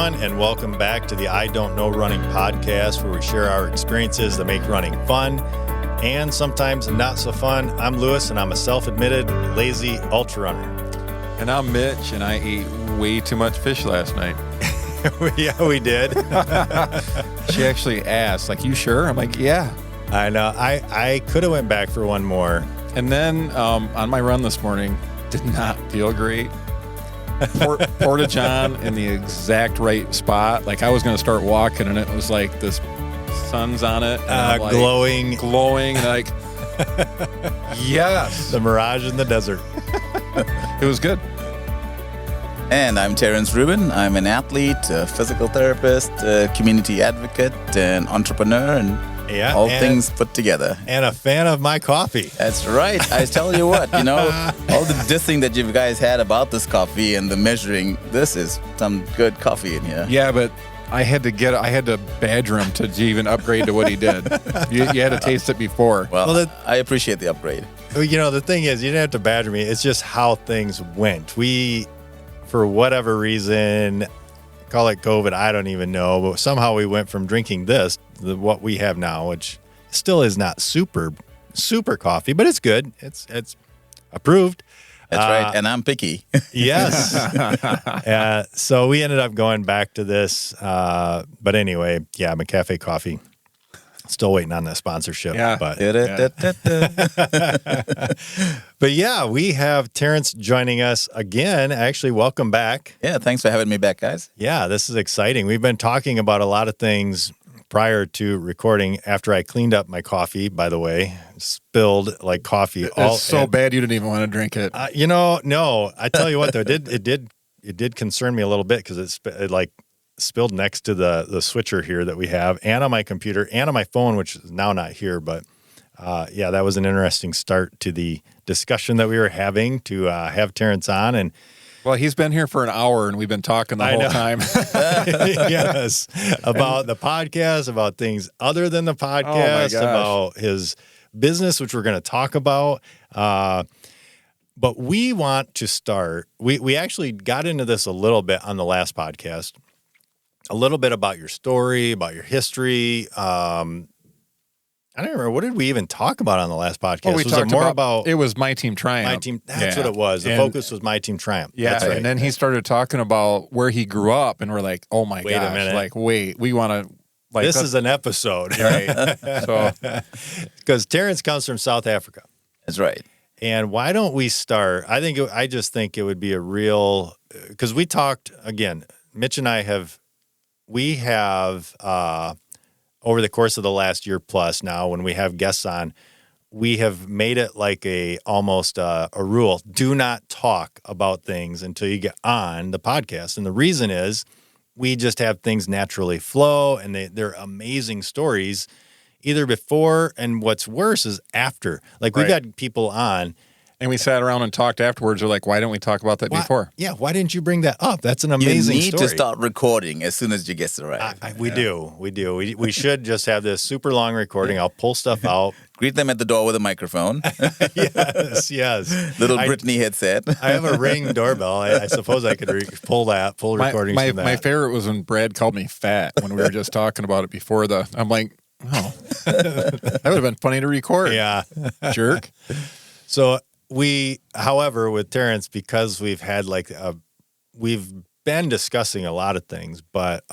everyone, and welcome back to the I Don't Know Running podcast, where we share our experiences that make running fun and sometimes not so fun. I'm Lewis, and I'm a self-admitted lazy ultra runner. And I'm Mitch, and I ate way too much fish last night. Yeah, we did. She actually asked, like, you sure? I'm like, yeah. I know. I could have went back for one more. And then on my run this morning, did not feel great. Porta-John in the exact right spot. Like, I was going to start walking, and it was like this sun's on it. And like, Glowing, and like, yes. The mirage in the desert. It was good. And I'm Terence Reuben. I'm an athlete, a physical therapist, a community advocate, an entrepreneur, and all things put together. And a fan of my coffee. That's right. I tell you what, all the dissing that you guys had about this coffee and the measuring, this is some good coffee in here. Yeah, but I had to badger him to even upgrade to what he did. You had to taste it before. Well, I appreciate the upgrade. The thing is, you didn't have to badger me. It's just how things went. We, for whatever reason, call it COVID, I don't even know, but somehow we went from drinking what we have now, which still is not super coffee, but it's good. It's approved. That's right, and I'm picky. Yes. So we ended up going back to this, but anyway, yeah, McCafe coffee. Still waiting on that sponsorship. Yeah. But yeah, we have Terence joining us again. Actually, welcome back. Yeah, thanks for having me back, guys. Yeah, this is exciting. We've been talking about a lot of things prior to recording. After I cleaned up my coffee, by the way, spilled like coffee. It's so bad you didn't even want to drink it. No. I tell you what, though, it did concern me a little bit because it spilled next to the switcher here that we have, and on my computer, and on my phone, which is now not here. But yeah, that was an interesting start to the discussion that we were having to have Terence on. And well, he's been here for an hour, and we've been talking the whole time. Yes, about the podcast, about things other than the podcast, about his business, which we're going to talk about. But we want to start. We actually got into this a little bit on the last podcast. A little bit about your story, about your history. I don't remember. What did we even talk about on the last podcast? Well, we talked about it was My Team Triumph. My Team. That's what it was. The focus was My Team Triumph. Yeah, that's right. And then he started talking about where he grew up, and we're like, oh my gosh. Wait a minute. Like, wait, we want to. Like, this is an episode, right? So, because Terence comes from South Africa. That's right. And why don't we start? I just think it would be a real, because we talked again. Mitch and I have. We have, over the course of the last year plus now, when we have guests on, we have made it like almost a rule. Do not talk about things until you get on the podcast. And the reason is we just have things naturally flow, and they're amazing stories either before, and what's worse is after. Like, we've had people on. And we sat around and talked afterwards. We're like, why didn't we talk about that before? Yeah, why didn't you bring that up? That's an amazing story. You need to start recording as soon as you get to arrive. We do. We should just have this super long recording. I'll pull stuff out. Greet them at the door with a microphone. Yes. Little Britney headset. I have a Ring doorbell. I suppose I could pull recordings from that. My favorite was when Brad called me fat when we were just talking about it before I'm like, oh, that would have been funny to record. Yeah. Jerk. So however, with Terence, because we've had we've been discussing a lot of things, but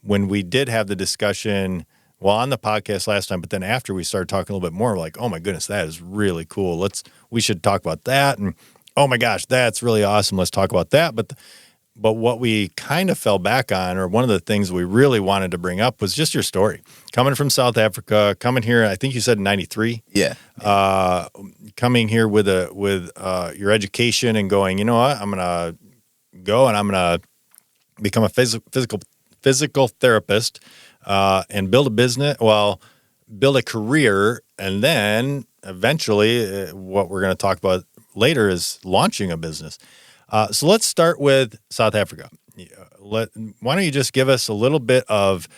when we did have the discussion, on the podcast last time, but then after we started talking a little bit more, we're like, oh my goodness, that is really cool. We should talk about that. And oh my gosh, that's really awesome. Let's talk about that. But what we kind of fell back on, or one of the things we really wanted to bring up, was just your story. Coming from South Africa, coming here, I think you said in 93. Yeah. Coming here with your education and going, you know what, I'm going to go and I'm going to become a physical therapist and build a business, build a career, and then eventually what we're going to talk about later is launching a business. So let's start with South Africa. Why don't you just give us a little bit of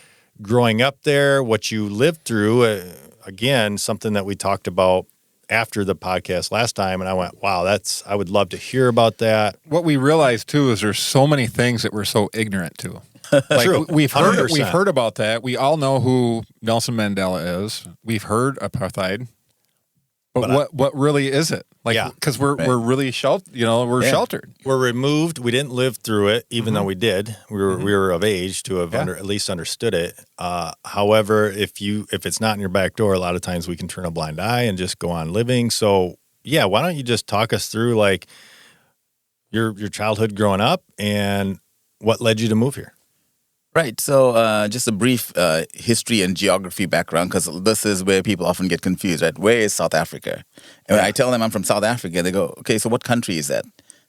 growing up there, what you lived through? Again, something that we talked about after the podcast last time, and I went, wow, I would love to hear about that. What we realized, too, is there's so many things that we're so ignorant to. Like True. we've 100%. heard about that. We all know who Nelson Mandela is. We've heard apartheid. But what really is it? Like, because we're really sheltered. We're sheltered. We're removed. We didn't live through it, even though we did. We were of age to have at least understood it. However, if it's not in your back door, a lot of times we can turn a blind eye and just go on living. So why don't you just talk us through like your childhood growing up and what led you to move here? Right. So just a brief history and geography background, because this is where people often get confused, right? Where is South Africa? And when I tell them I'm from South Africa, they go, okay, so what country is that?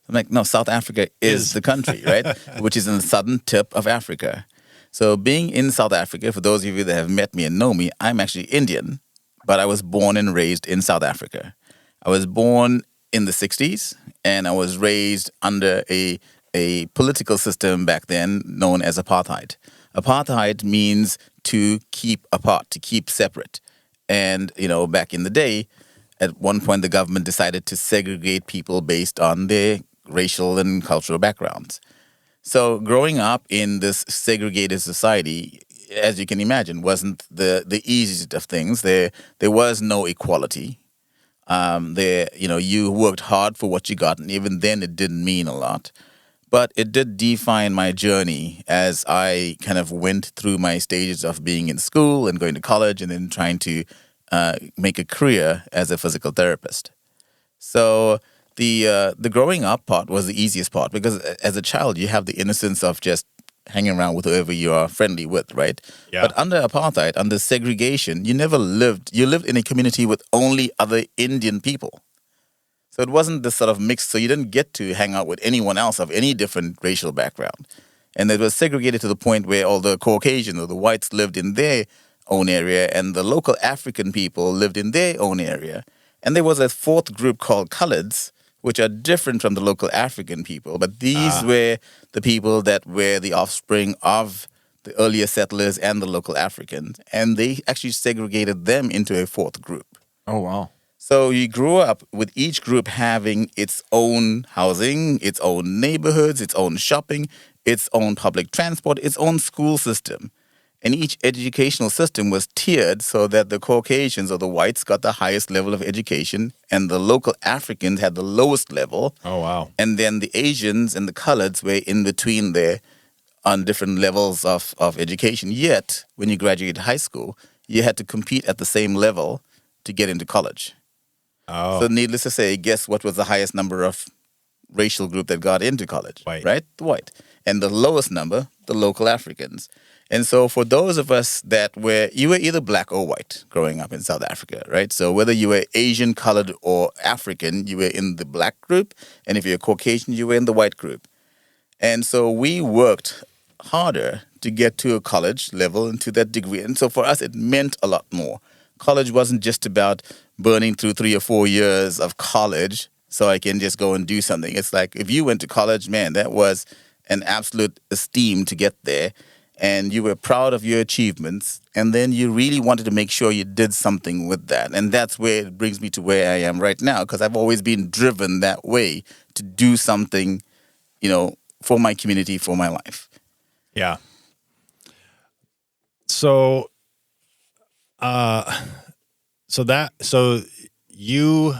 I'm like, no, South Africa is the country, right? Which is in the southern tip of Africa. So being in South Africa, for those of you that have met me and know me, I'm actually Indian, but I was born and raised in South Africa. I was born in the 60s, and I was raised under a political system back then known as apartheid. Apartheid means to keep apart, to keep separate. And, back in the day, at one point the government decided to segregate people based on their racial and cultural backgrounds. So growing up in this segregated society, as you can imagine, wasn't the easiest of things. There was no equality. You worked hard for what you got, and even then it didn't mean a lot. But it did define my journey as I kind of went through my stages of being in school and going to college and then trying to make a career as a physical therapist. So the growing up part was the easiest part, because as a child you have the innocence of just hanging around with whoever you are friendly with, right? Yeah. But under apartheid, under segregation, you lived in a community with only other Indian people. So it wasn't this sort of mix, so you didn't get to hang out with anyone else of any different racial background. And it was segregated to the point where all the Caucasians or the whites lived in their own area and the local African people lived in their own area. And there was a fourth group called Coloreds, which are different from the local African people. But these were the people that were the offspring of the earlier settlers and the local Africans. And they actually segregated them into a fourth group. Oh, wow. So you grew up with each group having its own housing, its own neighborhoods, its own shopping, its own public transport, its own school system. And each educational system was tiered so that the Caucasians or the whites got the highest level of education and the local Africans had the lowest level. Oh, wow. And then the Asians and the Coloreds were in between there on different levels of education. Yet, when you graduated high school, you had to compete at the same level to get into college. Oh. So needless to say, guess what was the highest number of racial group that got into college? White. Right? The white. And the lowest number, the local Africans. And so for those of us you were either black or white growing up in South Africa, right? So whether you were Asian, colored, or African, you were in the black group. And if you're Caucasian, you were in the white group. And so we worked harder to get to a college level and to that degree. And so for us, it meant a lot more. College wasn't just about burning through 3 or 4 years of college so I can just go and do something. It's like if you went to college, man, that was an absolute esteem to get there. And you were proud of your achievements. And then you really wanted to make sure you did something with that. And that's where it brings me to where I am right now, because I've always been driven that way to do something, for my community, for my life. Yeah. So you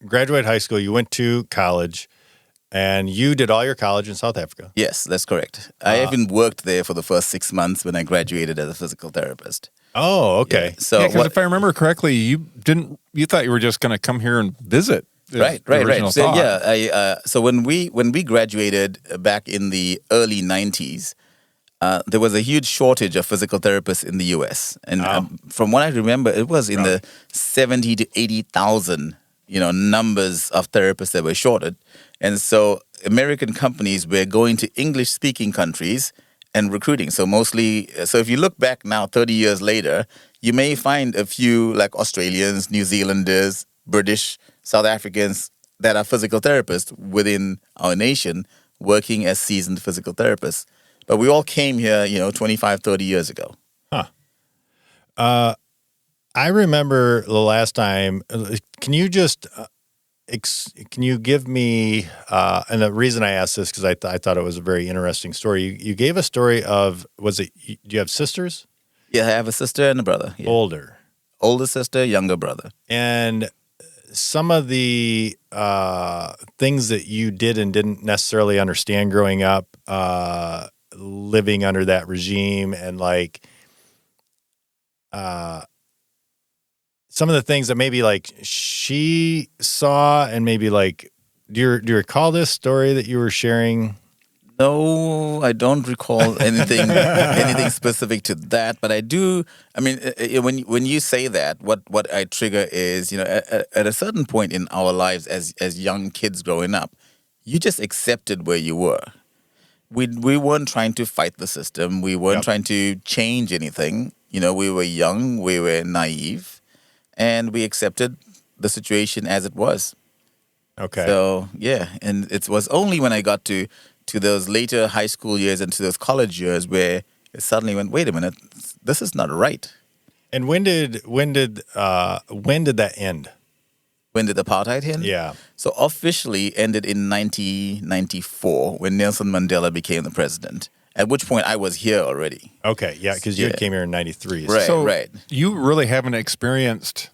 graduated high school, you went to college, and you did all your college in South Africa. Yes, that's correct. I even worked there for the first 6 months when I graduated as a physical therapist. Oh, okay. Yeah. So because if I remember correctly, you thought you were just going to come here and visit. Right. So, so when we graduated back in the early 90s, there was a huge shortage of physical therapists in the U.S. And from what I remember, it was in the 70 to 80,000, numbers of therapists that were shorted. And so American companies were going to English-speaking countries and recruiting. So if you look back now, 30 years later, you may find a few like Australians, New Zealanders, British, South Africans that are physical therapists within our nation working as seasoned physical therapists. But we all came here, 25, 30 years ago. Huh. I remember the last time, can you just can you give me, and the reason I asked this, because I thought it was a very interesting story. You gave a story of, do you have sisters? Yeah, I have a sister and a brother. Yeah. Older. Older sister, younger brother. And some of the things that you did and didn't necessarily understand growing up, living under that regime, and like some of the things that maybe like she saw, and maybe like, do you recall this story that you were sharing? No, I don't recall anything specific to that, but I do. I mean, when you say that, what I trigger is, at a certain point in our lives as young kids growing up, you just accepted where you were. We weren't trying to fight the system. We weren't trying to change anything. We were young, we were naive, and we accepted the situation as it was. Okay. So yeah, and it was only when I got to those later high school years and to those college years where it suddenly went, wait a minute, this is not right. And when did that end? When did apartheid end? Yeah. So officially ended in 1994 when Nelson Mandela became the president. At which point I was here already. Okay, yeah, because you came here in 93. Right, So right. you really haven't experienced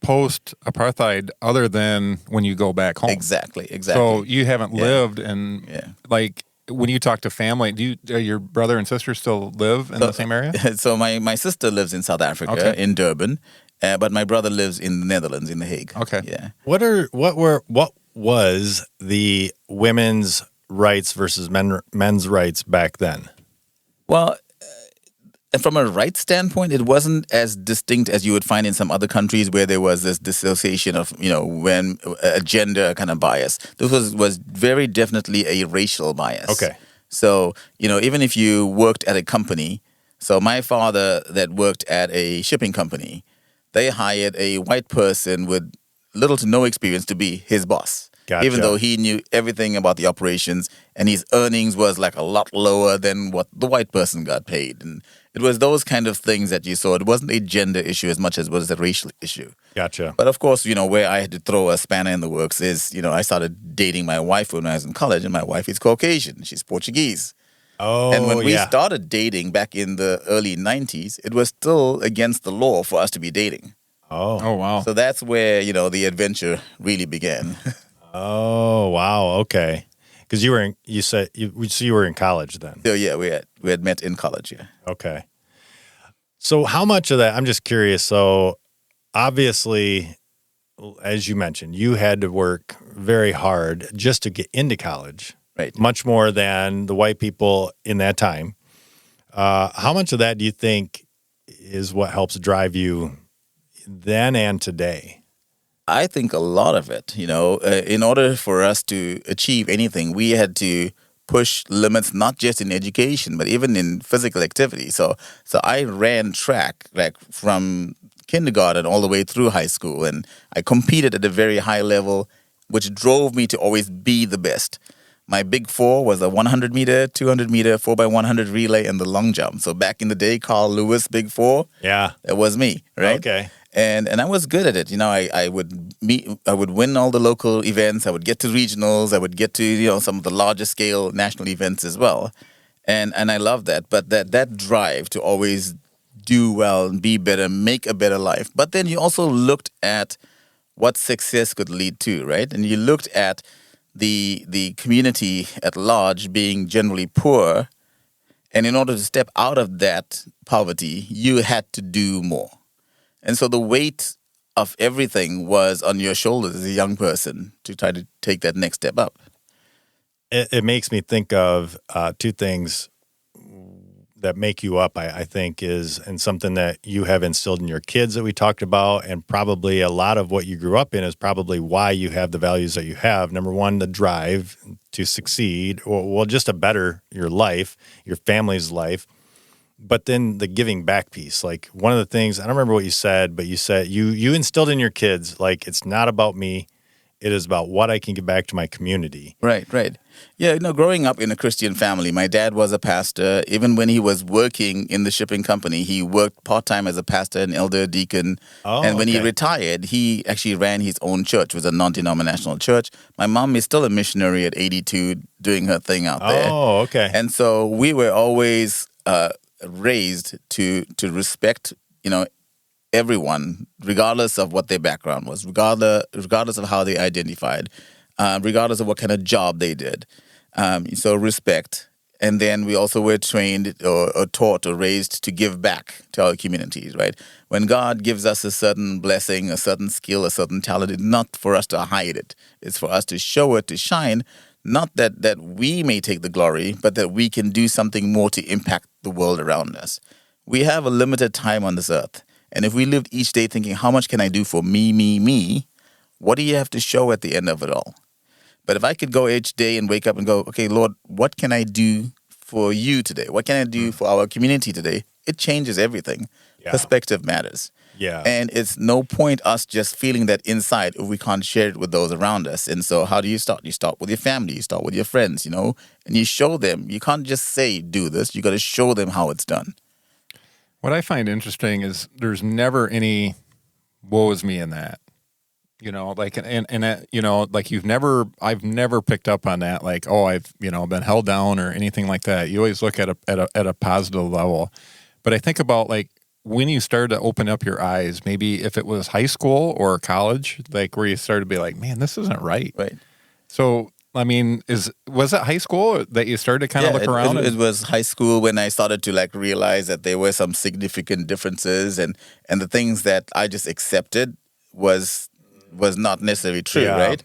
post-apartheid other than when you go back home. Exactly. So you haven't lived, and Yeah. like when you talk to family, do your brother and sister still live in the same area? So my sister lives in South Africa, in Durban, but my brother lives in the Netherlands, in The Hague. Okay. Yeah. What was the women's rights versus men's rights back then? Well, from a rights standpoint, it wasn't as distinct as you would find in some other countries where there was this dissociation of, when a gender kind of bias. This was very definitely a racial bias. Okay. So, even if you worked at a company, so my father that worked at a shipping company, they hired a white person with little to no experience to be his boss. Gotcha. Even though he knew everything about the operations, and his earnings was like a lot lower than what the white person got paid. And it was those kind of things that you saw. It wasn't a gender issue as much as it was a racial issue. Gotcha. But of course, where I had to throw a spanner in the works is, I started dating my wife when I was in college, and my wife is Caucasian. She's Portuguese. Oh, and when we started dating back in the early 90s, it was still against the law for us to be dating. Oh wow. So that's where, the adventure really began. Oh, wow. Okay. Because you were in college then. So yeah, we had met in college, yeah. Okay. So how much of that, I'm just curious. So obviously, as you mentioned, you had to work very hard just to get into college. Right. Much more than the white people in that time. How much of that do you think is what helps drive you then and today? I think a lot of it, in order for us to achieve anything, we had to push limits, not just in education, but even in physical activity. So I ran track like from kindergarten all the way through high school, and I competed at a very high level, which drove me to always be the best. My big four was the 100 meter, 200 meter, 4x100 relay, and the long jump. So back in the day, Carl Lewis, big four. Yeah. That was me, right? Okay. And I was good at it. I would win all the local events. I would get to regionals. I would get to, some of the larger scale national events as well. And I love that. But that drive to always do well and be better, make a better life. But then you also looked at what success could lead to, right? And you looked at the community at large being generally poor. And in order to step out of that poverty, you had to do more. And so the weight of everything was on your shoulders as a young person to try to take that next step up. It makes me think of two things that make you up, I think, and something that you have instilled in your kids that we talked about, and probably a lot of what you grew up in is probably why you have the values that you have. Number one, the drive to succeed, or just to better your life, your family's life. But then the giving back piece, like one of the things, I don't remember what you said, but you said you instilled in your kids, like, it's not about me, It is about what I can give back to my community. Right. Yeah, growing up in a Christian family, my dad was a pastor. Even when he was working in the shipping company, he worked part-time as a pastor and elder deacon. And when he retired, he actually ran his own church. It was a non-denominational church. My mom is still a missionary at 82 doing her thing out there. Oh, okay. And so we were always raised to respect, everyone, regardless of what their background was, regardless of how they identified, regardless of what kind of job they did. So respect. And then we also were trained or taught or raised to give back to our communities, right? When God gives us a certain blessing, a certain skill, a certain talent, it's not for us to hide it. It's for us to show it, to shine, not that we may take the glory, but that we can do something more to impact the world around us. We have a limited time on this earth. And if we lived each day thinking, how much can I do for me, what do you have to show at the end of it all? But if I could go each day and wake up and go, okay, Lord, what can I do for you today? What can I do for our community today? It changes everything. Yeah. Perspective matters. Yeah. And it's no point us just feeling that inside if we can't share it with those around us. And so how do you start? You start with your family. You start with your friends, and you show them. You can't just say, do this. You got to show them how it's done. What I find interesting is there's never any woe is me in that, like, I've never picked up on that. Like, oh, I've, been held down or anything like that. You always look at a positive level. But I think about like when you started to open up your eyes, maybe if it was high school or college, like where you started to be like, man, this isn't right. Right. So, I mean, was it high school that you started to kind of look around? It was high school when I started to like realize that there were some significant differences and the things that I just accepted was not necessarily true, right?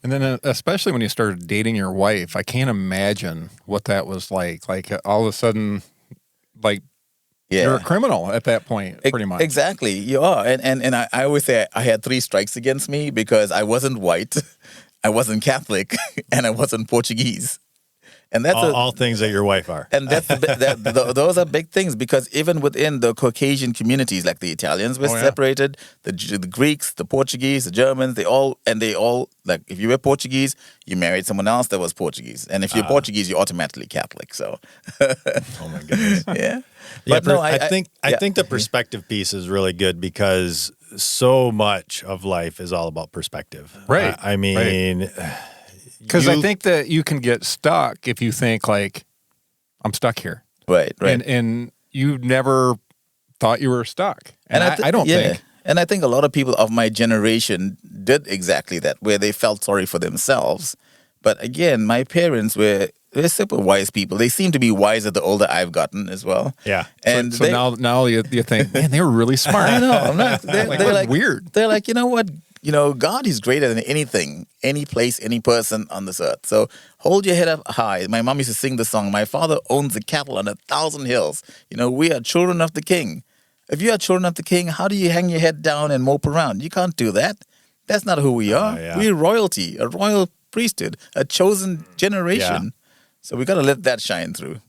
And then especially when you started dating your wife, I can't imagine what that was like. Like all of a sudden, like you're a criminal at that point, pretty much. Exactly, you are. And I always say I had 3 strikes against me because I wasn't white. I wasn't Catholic, and I wasn't Portuguese, and that's all things that your wife are. And that's those are big things because even within the Caucasian communities, like the Italians were separated, the Greeks, the Portuguese, the Germans, they all like if you were Portuguese, you married someone else that was Portuguese, and if you're Portuguese, you're automatically Catholic. So, oh my goodness, yeah. But no, I think the perspective piece is really good because so much of life is all about perspective. Right. I mean, because I think that you can get stuck if you think like, I'm stuck here. Right. And you never thought you were stuck. And I don't think. And I think a lot of people of my generation did exactly that, where they felt sorry for themselves. But again, my parents they're super wise people. They seem to be wiser the older I've gotten as well. Yeah. And so now you think, man, they were really smart. I know. I'm not. They're like weird. They're like, you know what? God is greater than anything, any place, any person on this earth. So hold your head up high. My mom used to sing the song, my father owns the cattle on 1,000 hills. We are children of the king. If you are children of the king, how do you hang your head down and mope around? You can't do that. That's not who we are. We're royalty, a royal priesthood, a chosen generation. Yeah. So we got to let that shine through.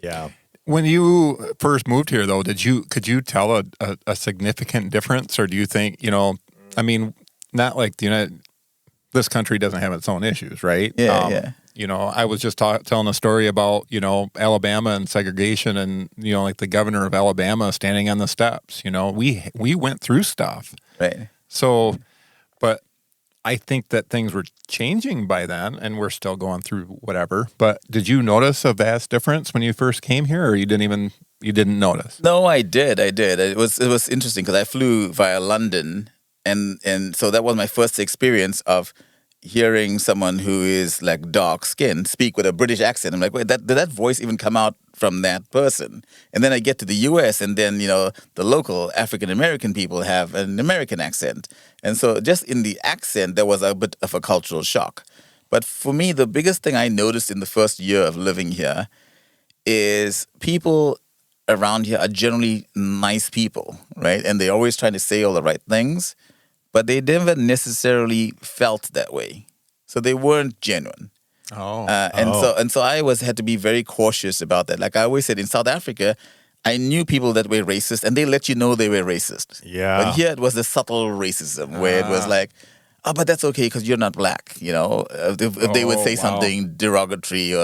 Yeah. When you first moved here, though, could you tell a significant difference, or do you think I mean, not like this country doesn't have its own issues, right? Yeah. I was just telling a story about Alabama and segregation, and like the governor of Alabama standing on the steps. We went through stuff, right? So, but I think that things were changing by then, and we're still going through whatever. But did you notice a vast difference when you first came here, or you didn't notice? No, I did. It was interesting because I flew via London, and so that was my first experience of hearing someone who is like dark skinned speak with a British accent. I'm like, wait, did that voice even come out from that person? And then I get to the US, and then the local African American people have an American accent. And so just in the accent, there was a bit of a cultural shock. But for me, the biggest thing I noticed in the first year of living here is people around here are generally nice people, right? And they're always trying to say all the right things, but they never necessarily felt that way. So they weren't genuine. And so I had to be very cautious about that. Like I always said, in South Africa, I knew people that were racist, and they let you know they were racist. Yeah. But here it was the subtle racism where it was like, oh, but that's okay because you're not black. If they would say wow. something derogatory,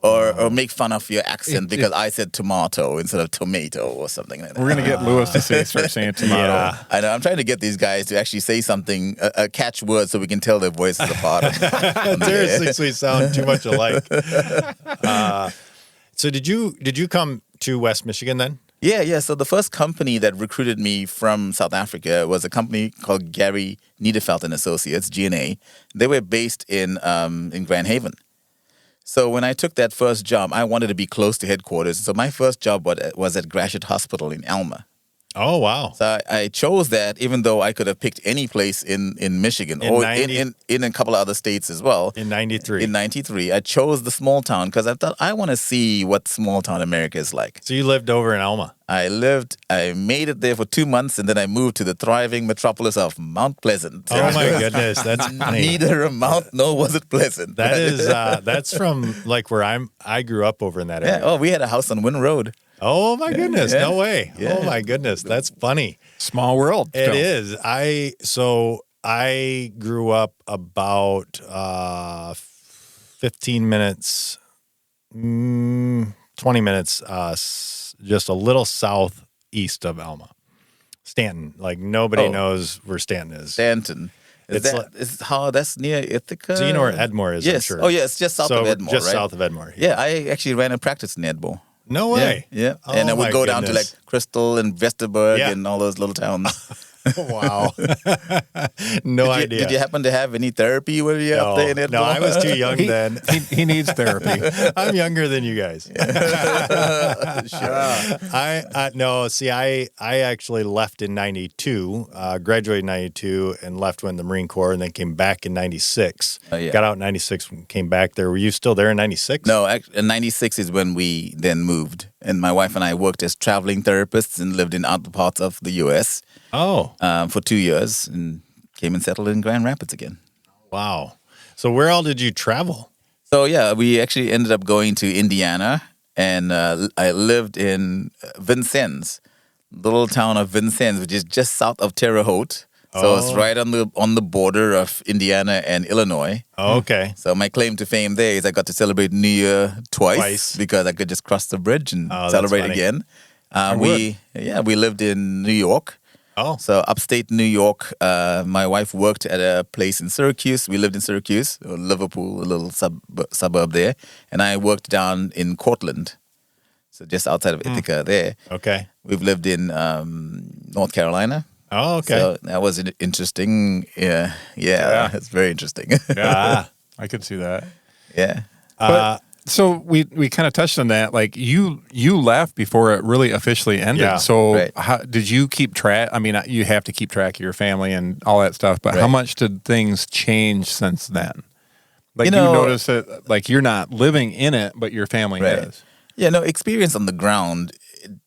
or make fun of your accent because I said tomato instead of tomato or something like that. We're gonna get Lewis to start saying tomato. Yeah. I know. I'm trying to get these guys to actually say something, a catch word, so we can tell their voices apart. Terrence thinks we sound too much alike. So did you come to West Michigan then? Yeah. So the first company that recruited me from South Africa was a company called Gary Niederfeld and Associates, G&A. They were based in Grand Haven. So when I took that first job, I wanted to be close to headquarters. So my first job was at Gratiot Hospital in Alma. Oh, wow. So I chose that, even though I could have picked any place in Michigan or in a couple of other states as well. In 93. In 93. I chose the small town because I thought I want to see what small town America is like. So you lived over in Alma. I made it there for 2 months, and then I moved to the thriving metropolis of Mount Pleasant. Oh, my goodness. That's funny. Neither a mount nor was it pleasant. That is, that's from like where I grew up over in that area. Yeah. Oh, we had a house on Wynn Road. Oh, my goodness. Yeah. No way. Yeah. Oh, my goodness. That's funny. Small world. It still. is. I grew up about 15 minutes, 20 minutes, just a little southeast of Alma. Stanton. Like nobody knows where Stanton is. Stanton. That's near Ithaca? So you know where Edmore is, Yes. I'm sure. Oh, yeah, it's just south of Edmore, just right? south of Edmore. Yeah, I actually ran a practice in Edmore. No way. Yeah. Oh, And I would my go down to like goodness. Crystal and Vesterberg Yeah. and all those little towns. Wow. No idea. Did you happen to have any therapy when you were up there in Edmore? No, I was too young then. He needs therapy. I'm younger than you guys. I actually left in 92, graduated in 92 and left when the Marine Corps and then came back in 96. Oh, yeah. Got out in 96 and came back there. Were you still there in 96? No, in 96 is when we then moved. And my wife and I worked as traveling therapists and lived in other parts of the U.S. Oh, For 2 years and came and settled in Grand Rapids again. wow. So where all did you travel? So, yeah, we actually ended up going to Indiana, and I lived in Vincennes, little town of Vincennes, which is just south of Terre Haute. So it's right on the border of Indiana and Illinois. Oh, okay. So my claim to fame there is I got to celebrate New Year twice. Because I could just cross the bridge and that's celebrate funny. again. We lived in New York. Oh, So upstate New York, my wife worked at a place in Syracuse. We lived in Syracuse, or Liverpool, a little suburb there. And I worked down in Cortland, so just outside of Ithaca there. okay. We've lived in North Carolina. Oh, okay. So that was interesting. Yeah, it's very interesting. Ah, I could see that. Yeah. So we kind of touched on that. Like you left before it really officially ended. Yeah, So right. how, did you keep track? I mean, you have to keep track of your family and all that stuff. But how Right. much did things change since then? Like you know- notice that, like you're not living in it, but your family Right. is. Yeah, no, experience on the ground,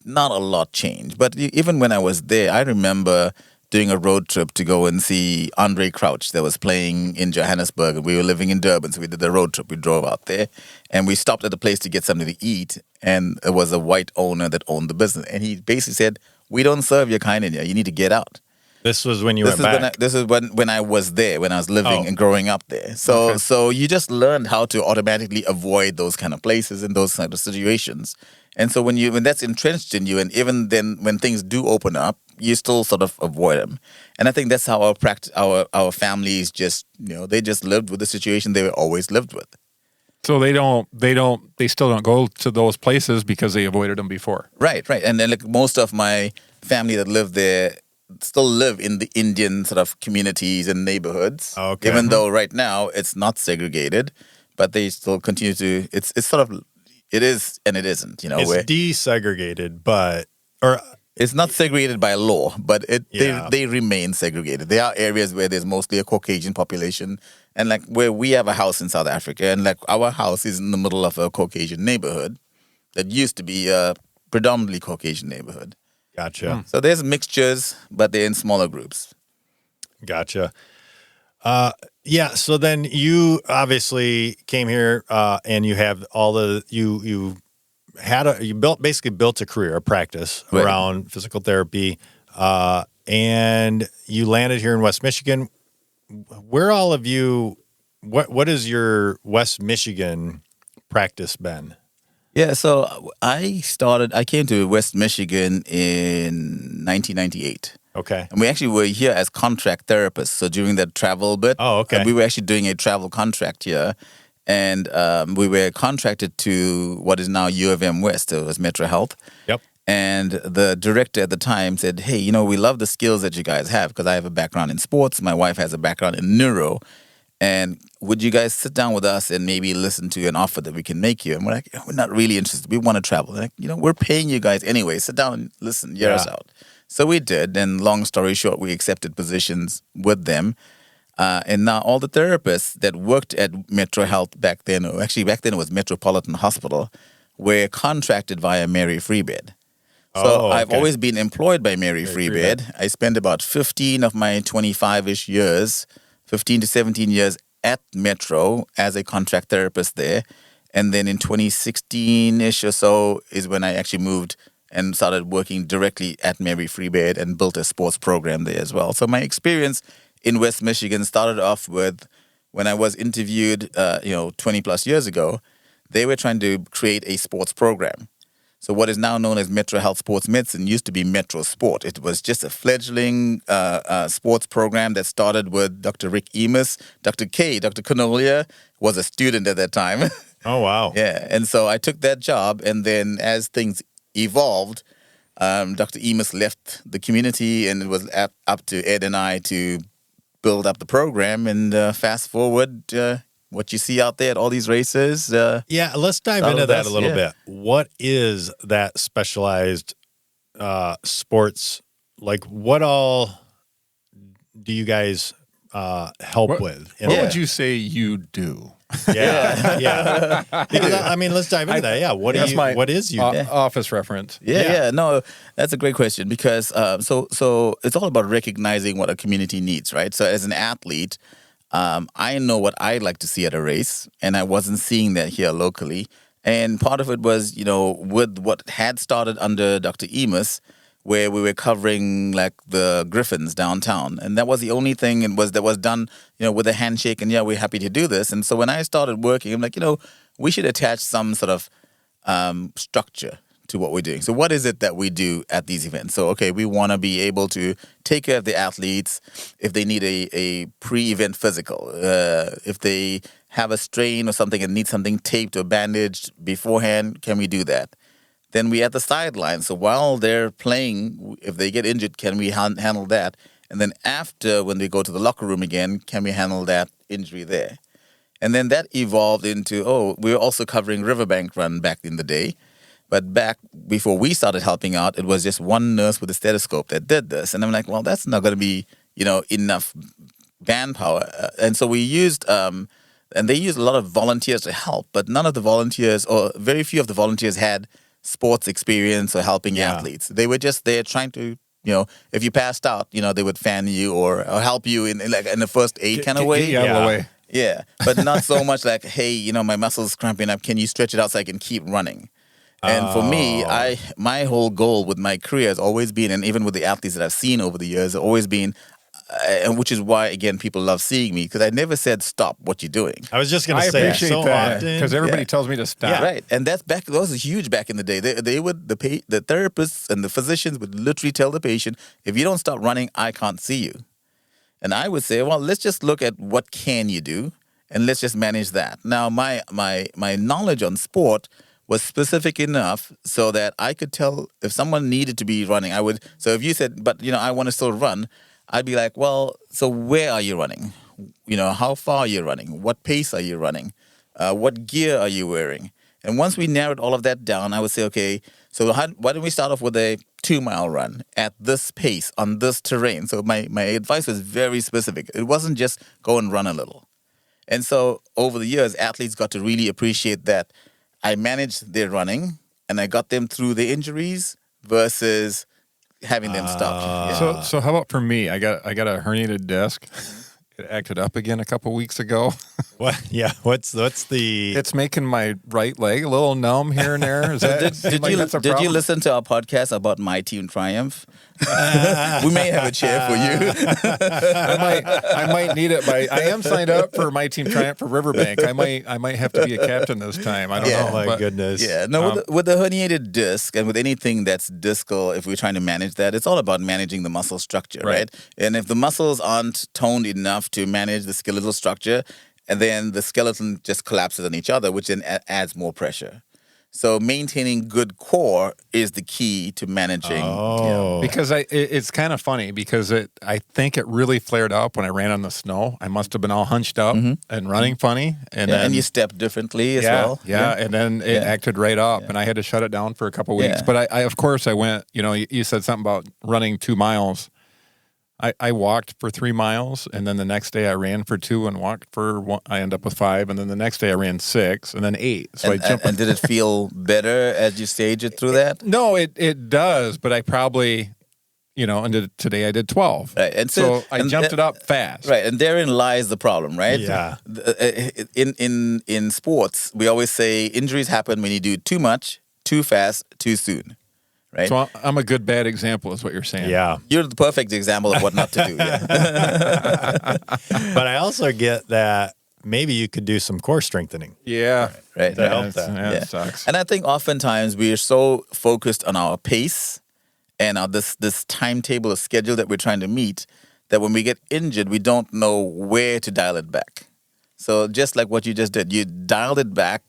not a lot changed. But even when I was there, I remember doing a road trip to go and see Andre Crouch that was playing in Johannesburg. We were living in Durban, so we did the road trip. We drove out there, and we stopped at a place to get something to eat, and it was a white owner that owned the business. And he basically said, "We don't serve your kind in here. You need to get out." this was when you went back. This is when I was there, when I was living Oh. and growing up there. So you just learned how to automatically avoid those kind of places and those kind of situations. And so when that's entrenched in you, and even then when things do open up, you still sort of avoid them. And I think that's how our families just they just lived with the situation they were always lived with. So they still don't go to those places because they avoided them before. Right. And then like most of my family that lived there still live in the Indian sort of communities and neighborhoods. Okay. Even though right now it's not segregated, but they still continue to. It's sort of it is and it isn't. It's where desegregated, it's not segregated by law, but Yeah. they remain segregated. There are areas where there's mostly a Caucasian population, and like where we have a house in South Africa, and like our house is in the middle of a Caucasian neighborhood that used to be a predominantly Caucasian neighborhood. gotcha. So there's mixtures, but they're in smaller groups. Gotcha. Yeah. So then you obviously came here, and you have all you basically built a career, a practice Right. around physical therapy, and you landed here in West Michigan. where all of you, what is your West Michigan practice been? Yeah, so I came to West Michigan in 1998. Okay. And we actually were here as contract therapists. So during that travel bit, Oh, okay. we were actually doing a travel contract here. And we were contracted to what is now U of M West. So it was Metro Health. Yep. And the director at the time said, hey, we love the skills that you guys have because I have a background in sports. My wife has a background in neuro. And would you guys sit down with us and maybe listen to an offer that we can make you? And we're like, we're not really interested. We want to travel. Like, we're paying you guys anyway. Sit down and listen, hear us out. So we did. And long story short, we accepted positions with them. And now all the therapists that worked at Metro Health back then, or actually back then it was Metropolitan Hospital, were contracted via Mary Free Bed. So I've always been employed by Mary Free Bed. I spent about 15 of my 25-ish years, 15 to 17 years at Metro as a contract therapist there. And then in 2016-ish or so is when I actually moved and started working directly at Mary Free Bed and built a sports program there as well. So my experience in West Michigan started off with when I was interviewed, 20 plus years ago, they were trying to create a sports program. So what is now known as Metro Health Sports Medicine used to be Metro Sport. It was just a fledgling sports program that started with Dr. Rick Emus. Dr. Canolia, was a student at that time. Oh, wow. Yeah, and so I took that job, and then as things evolved, Dr. Emus left the community, and it was up to Ed and I to build up the program. And fast forward, what you see out there at all these races. Let's dive into that a little bit. What is that specialized sports? Like, what all do you guys help with? What would you say you do? Yeah. Because let's dive into that. Yeah. What is you? Office reference? Yeah. No, that's a great question because so it's all about recognizing what a community needs, right? So as an athlete, I know what I'd like to see at a race, and I wasn't seeing that here locally. And part of it was, with what had started under Dr. Emus, where we were covering like the Griffins downtown. And that was the only thing that was done, with a handshake and we're happy to do this. And so when I started working, I'm like, we should attach some sort of structure to what we're doing. So what is it that we do at these events? So, okay, we want to be able to take care of the athletes if they need a pre-event physical, if they have a strain or something and need something taped or bandaged beforehand, can we do that? Then we at the sideline. So while they're playing, if they get injured, can we handle that? And then after, when they go to the locker room again, can we handle that injury there? And then that evolved into, we were also covering Riverbank Run back in the day. But back before we started helping out, it was just one nurse with a stethoscope that did this. And I'm like, well, that's not going to be, enough manpower. And so we used, and they used a lot of volunteers to help, but none of the volunteers, or very few of the volunteers had sports experience or helping athletes. They were just there trying to, if you passed out, they would fan you or help you in the first aid kind of way. Get you out of the way. Yeah, but not so much like, hey, my muscles cramping up. Can you stretch it out so I can keep running? And for me, my whole goal with my career has always been, and even with the athletes that I've seen over the years, has always been, and which is why, again, people love seeing me, because I never said stop what you're doing. I was just going to say, appreciate so that, often. because everybody tells me to stop. Yeah. Right, and that was huge back in the day. They would, the therapists and the physicians would literally tell the patient, if you don't stop running, I can't see you. And I would say, well, let's just look at what can you do, and let's just manage that. Now, my knowledge on sport was specific enough so that I could tell if someone needed to be running. So if you said, but I want to still run, I'd be like, well, so where are you running? How far are you running? What pace are you running? What gear are you wearing? And once we narrowed all of that down, I would say, okay, so why don't we start off with a 2-mile run at this pace on this terrain? So my advice was very specific. It wasn't just go and run a little. And so over the years, athletes got to really appreciate that I managed their running and I got them through the injuries versus having them stop. So how about for me? I got a herniated disc, It acted up again a couple weeks ago. What? Yeah. What's the? It's making my right leg a little numb here and there. Is that, Did you listen to our podcast about My Team Triumph? We may have a chair for you. I might need it. I am signed up for My Team Triumph for Riverbank. I might have to be a captain this time. I don't know. Oh my goodness. Yeah, no, with the herniated disc and with anything that's discal, if we're trying to manage that, it's all about managing the muscle structure, right? And if the muscles aren't toned enough to manage the skeletal structure, and then the skeleton just collapses on each other, which then adds more pressure. So maintaining good core is the key to managing. Oh. Because it's kind of funny because I think it really flared up when I ran on the snow. I must have been all hunched up and running funny. And you stepped differently as well. Yeah, and then it acted right up, and I had to shut it down for a couple weeks. But I of course, I went, you said something about running 2 miles. I walked for 3 miles, and then the next day I ran for 2 and walked for 1. I ended up with 5, and then the next day I ran 6, and then 8. So I jumped. And did it feel better as you stage it through that? No, it does, but I probably, and today I did 12. Right. And so I jumped it up fast. Right, and therein lies the problem, right? Yeah. In sports, we always say injuries happen when you do too much, too fast, too soon. Right? So I'm a good bad example is what you're saying. Yeah. You're the perfect example of what not to do. Yeah. But I also get that maybe you could do some core strengthening. Yeah. Right. To help that. That sucks. And I think oftentimes we are so focused on our pace and this timetable or schedule that we're trying to meet that when we get injured, we don't know where to dial it back. So just like what you just did, you dialed it back,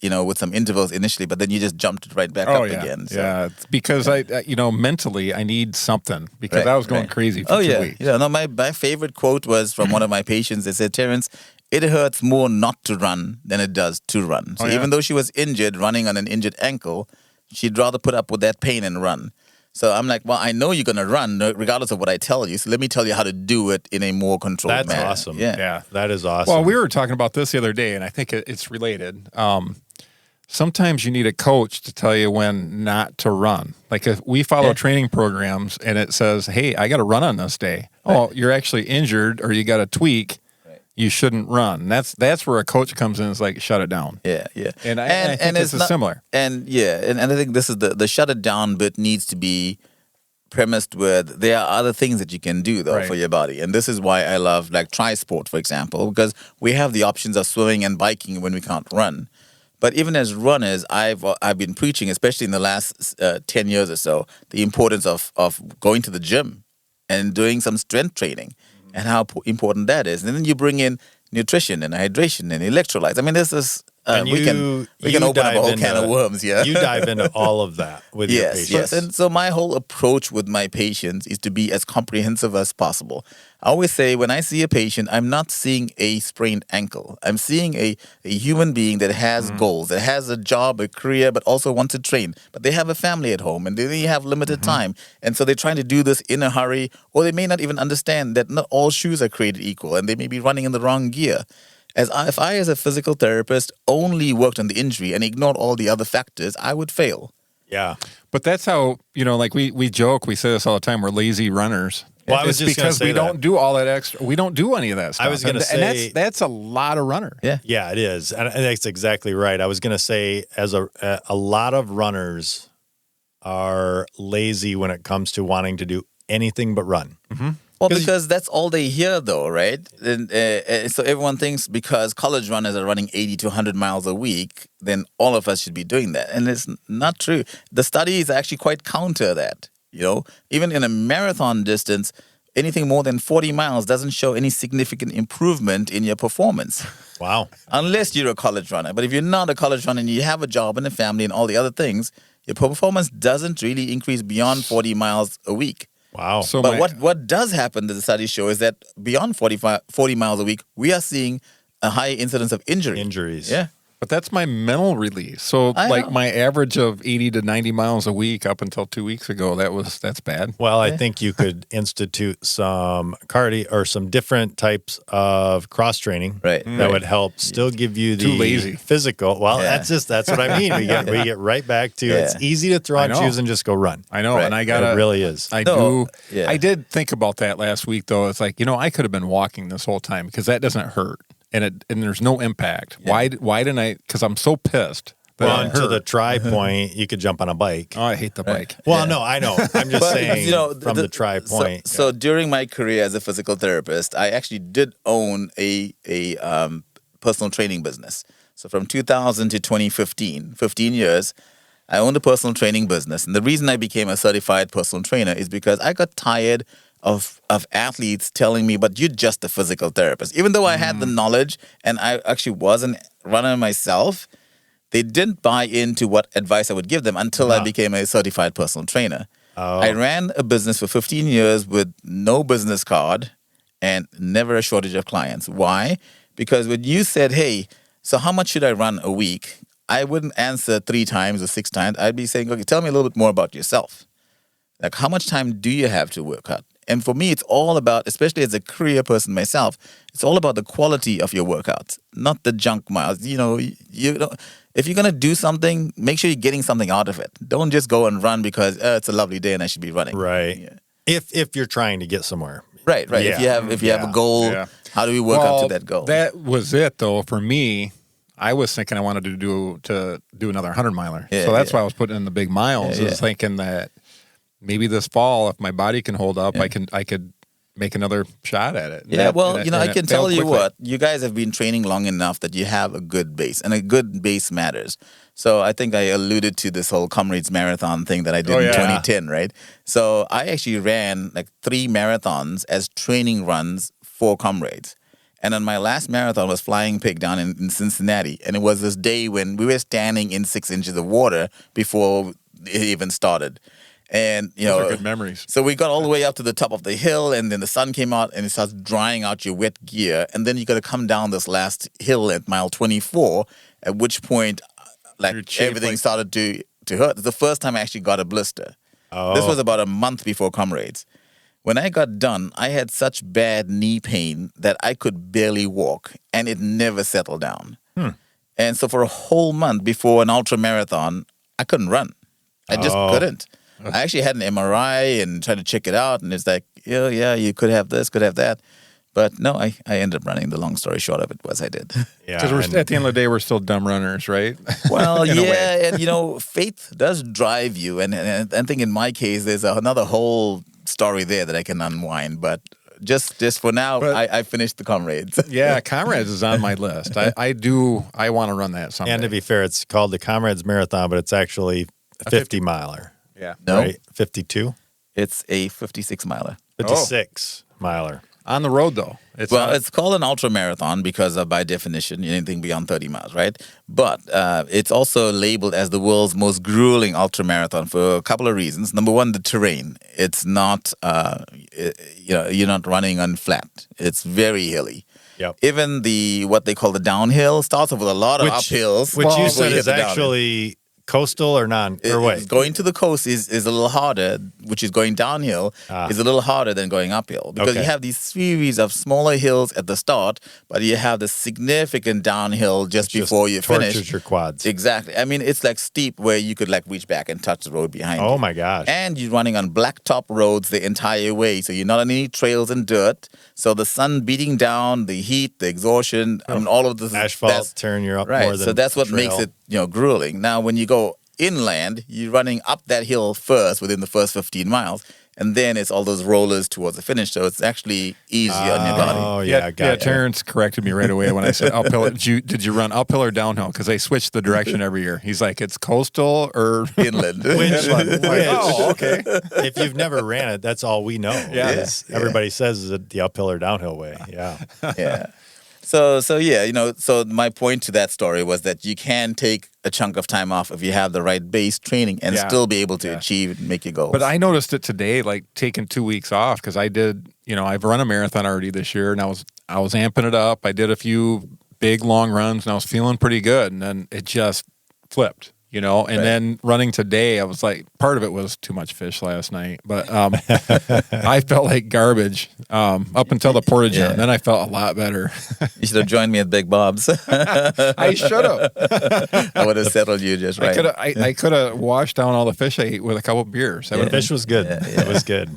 with some intervals initially, but then you just jumped right back up again. So. Yeah, because I mentally I need something because I was going crazy for 2 weeks. Yeah, no, my favorite quote was from one of my patients. They said, Terence, it hurts more not to run than it does to run. So even though she was injured, running on an injured ankle, she'd rather put up with that pain and run. So I'm like, well, I know you're going to run regardless of what I tell you. So let me tell you how to do it in a more controlled manner. That's awesome. Yeah. That is awesome. Well, we were talking about this the other day, and I think it's related. Sometimes you need a coach to tell you when not to run. Like if we follow training programs and it says, hey, I got to run on this day. Right. Oh, you're actually injured or you got a tweak. You shouldn't run. That's where a coach comes in and is like, shut it down. Yeah. And I think this is similar. And I think this is the shut it down bit needs to be premised with there are other things that you can do though for your body. And this is why I love like tri-sport, for example, because we have the options of swimming and biking when we can't run. But even as runners, I've been preaching, especially in the last 10 years or so, the importance of going to the gym and doing some strength training. And how important that is. And then you bring in nutrition and hydration and electrolytes. I mean, this is we can open up a whole can of worms. Yeah, you dive into all of that with your patients. Yes. And so my whole approach with my patients is to be as comprehensive as possible. I always say when I see a patient, I'm not seeing a sprained ankle. I'm seeing a human being that has goals, that has a job, a career, but also wants to train. But they have a family at home and they have limited time. And so they're trying to do this in a hurry, or they may not even understand that not all shoes are created equal and they may be running in the wrong gear. If I, as a physical therapist, only worked on the injury and ignored all the other factors, I would fail. Yeah. But that's how, like we joke, we say this all the time, we're lazy runners. Well, I was just because we don't do all that extra. We don't do any of that stuff. I was going to say, and that's a lot of runner. Yeah, it is, and that's exactly right. I was going to say, as a lot of runners are lazy when it comes to wanting to do anything but run. Mm-hmm. Well, because that's all they hear, though, right? And so everyone thinks because college runners are running 80 to 100 miles a week, then all of us should be doing that. And it's not true. The studies actually quite counter that. Even in a marathon distance, anything more than 40 miles doesn't show any significant improvement in your performance. Wow. Unless you're a college runner. But if you're not a college runner and you have a job and a family and all the other things, your performance doesn't really increase beyond 40 miles a week. Wow. So but what does happen, the studies show, is that beyond 40 miles a week, we are seeing a high incidence of injuries. Injuries. Yeah. But that's my mental release. So I like know. my average of 80 to 90 miles a week up until 2 weeks ago, that's bad. Well, I think you could institute some cardio or some different types of cross training Right. that would help still give you the Too lazy. physical. Well, Yeah. that's what I mean. We get right back to it's Yeah. easy to throw I on know. shoes and just go run. I know, Right. and I It got really is. I No, do. yeah. I did think about that last week, though. It's like, I could have been walking this whole time because that doesn't hurt, and there's no impact. Why didn't I? Because I'm so pissed. that Well, it and to the hurt. try point, you could jump on a bike. Oh, I hate the bike. Well, no, I know. I'm just But, saying from the try point. So during my career as a physical therapist, I actually did own a personal training business. So from 2000 to 2015, 15 years, I owned a personal training business. And the reason I became a certified personal trainer is because I got tired of athletes telling me, but you're just a physical therapist. Even though I had the knowledge and I actually was a runner myself, they didn't buy into what advice I would give them until I became a certified personal trainer. I ran a business for 15 years with no business card and never a shortage of clients. Why? Because when you said, hey, so how much should I run a week? I wouldn't answer 3 times or 6 times. I'd be saying, okay, tell me a little bit more about yourself. Like, how much time do you have to work out? And for me, it's all about, especially as a career person myself, it's all about the quality of your workouts, not the junk miles. You know, if you're going to do something, make sure you're getting something out of it. Don't just go and run because it's a lovely day and I should be running. Right. Yeah. If you're trying to get somewhere. Right. Yeah. If you have a goal, Yeah. how do we work up to that goal? That was it, though. For me, I was thinking I wanted to do another 100-miler. Yeah, So that's yeah. why I was putting in the big miles. Yeah, I was thinking that maybe this fall, if my body can hold up, Yeah. I could make another shot at it. Yeah, well, And I it can failed tell you quickly. what, you guys have been training long enough that you have a good base, and a good base matters. So I think I alluded to this whole Comrades Marathon thing that I did Oh, in yeah. 2010, right? So I actually ran like 3 marathons as training runs for Comrades. And on my last marathon was Flying Pig down in Cincinnati. And it was this day when we were standing in 6 inches of water before it even started. And, Those are good memories. so we got all the way up to the top of the hill, and then the sun came out, and it starts drying out your wet gear. And then you got to come down this last hill at mile 24, at which point, like, You're chafed, everything like- started to hurt. It's the first time I actually got a blister. Oh. This was about a month before Comrades. When I got done, I had such bad knee pain that I could barely walk, and it never settled down. And so for a whole month before an ultra marathon, I couldn't run. I just couldn't. I actually had an MRI and tried to check it out, and it's like, yeah, you could have this, could have that. But no, I ended up running. The long story short of it was I did. Yeah. Because and- at the end of the day, we're still dumb runners, right? Well, In a way. yeah, and faith does drive you, and I think in my case, there's another whole story there that I can unwind. But just for now, But- I finished the Comrades. Yeah, Comrades is on my list. I want to run that someday. And to be fair, it's called the Comrades Marathon, but it's actually a 50 miler. yeah. No, Right? 52? it's a 56 miler. 56 miler. On the road, though. It's Well, not- it's called an ultra marathon because by definition, anything beyond 30 miles, right? But it's also labeled as the world's most grueling ultra marathon for a couple of reasons. Number one, the terrain. It's not, you're not running on flat. It's very hilly. Yep. Even what they call the downhill starts off with a lot of uphills. Which you before said hit is the downhill. actually coastal or wait. Going to the coast is a little harder, which is going downhill is a little harder than going uphill because you Okay. have these series of smaller hills at the start, but you have the significant downhill just before you tortures finish. your quads. Exactly. I mean, it's like steep where you could like reach back and touch the road behind you. Oh my gosh. And you're running on blacktop roads the entire way, so you're not on any trails and dirt. So the sun beating down, the heat, the exhaustion, I mean, all of this Asphalt that's- tearing you up Right. more than So that's what trail. makes it, grueling. Now, when you go inland, you're running up that hill first within the first 15 miles, and then it's all those rollers towards the finish. So it's actually easier on your body. Oh yeah, got it. Terrence corrected me right away when I said uphill. Did you run uphill or downhill? Because they switch the direction every year. He's like, it's coastal or Inland. oh, okay. If you've never ran it, that's all we know. Yeah. is everybody says is it the uphill or downhill way. Yeah. Yeah. So yeah, so my point to that story was that you can take a chunk of time off if you have the right base training and Yeah. still be able to achieve and make your goals. But I noticed it today, like taking 2 weeks off because I did. I've run a marathon already this year, and I was amping it up. I did a few big long runs, and I was feeling pretty good, and then it just flipped. And then running today, I was like, part of it was too much fish last night, but I felt like garbage up until the portage, and then I felt a lot better. You should have joined me at Big Bob's. I should have. I would have settled you just right. I could have washed down all the fish I ate with a couple of beers. The fish was good. It was good.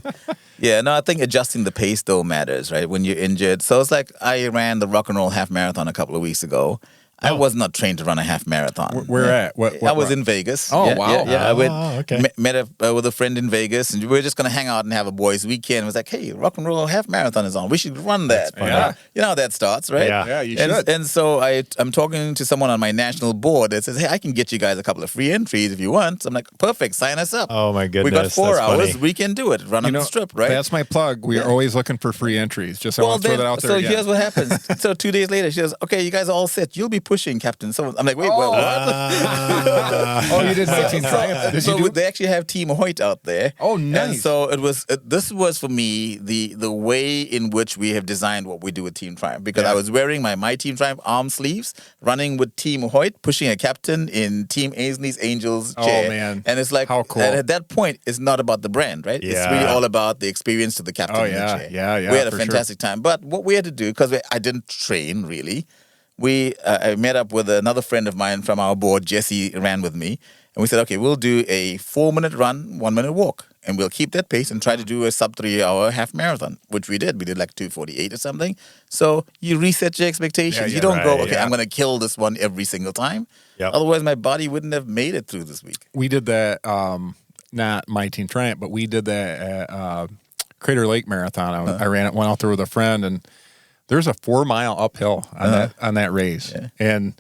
Yeah, no, I think adjusting the pace though matters, right? When you're injured. So it's like I ran the Rock and Roll half marathon a couple of weeks ago. I was not trained to run a half marathon. Where at? What I was in Vegas. Oh, wow. Yeah. I went, okay. met with a friend in Vegas, and we were just going to hang out and have a boys' weekend. It was like, hey, Rock and Roll half marathon is on. We should run that. Yeah. You know how that starts, right? Yeah, you should. And so I'm talking to someone on my national board that says, hey, I can get you guys a couple of free entries if you want. So I'm like, perfect, sign us up. Oh, my goodness. We got 4 That's hours. funny. We can do it. Run on the strip, right? That's my plug. We are always looking for free entries. Just I want to throw that out there. So again. here's what happens. So 2 days later, she goes, okay, you guys are all set. You'll be pushing, Captain. So I'm like, wait, what? You did 19 triumph. So they actually have Team Hoyt out there. Oh, nice. And so this was for me the way in which we have designed what we do with Team Triumph, because I was wearing my Team Triumph arm sleeves, running with Team Hoyt, pushing a captain in Team Ainsley's Angels chair. Oh, man. And it's like, how cool. and at that point, it's not about the brand, right? Yeah. It's really all about the experience to the captain in the chair. Yeah, We had a for fantastic time. But what we had to do, because I didn't train really, I met up with another friend of mine from our board. Jesse ran with me, and we said, okay, we'll do a 4-minute run, 1-minute walk, and we'll keep that pace and try to do a sub 3-hour half marathon, which we did. We did like 2:48 or something. So you reset your expectations. Yeah, you don't go, right, okay, I'm going to kill this one every single time. Yep. Otherwise, my body wouldn't have made it through this week. We did that, not my Team Triumph, but we did that at Crater Lake Marathon. I ran it, went out there with a friend, and there's a 4-mile uphill on that race. Yeah. And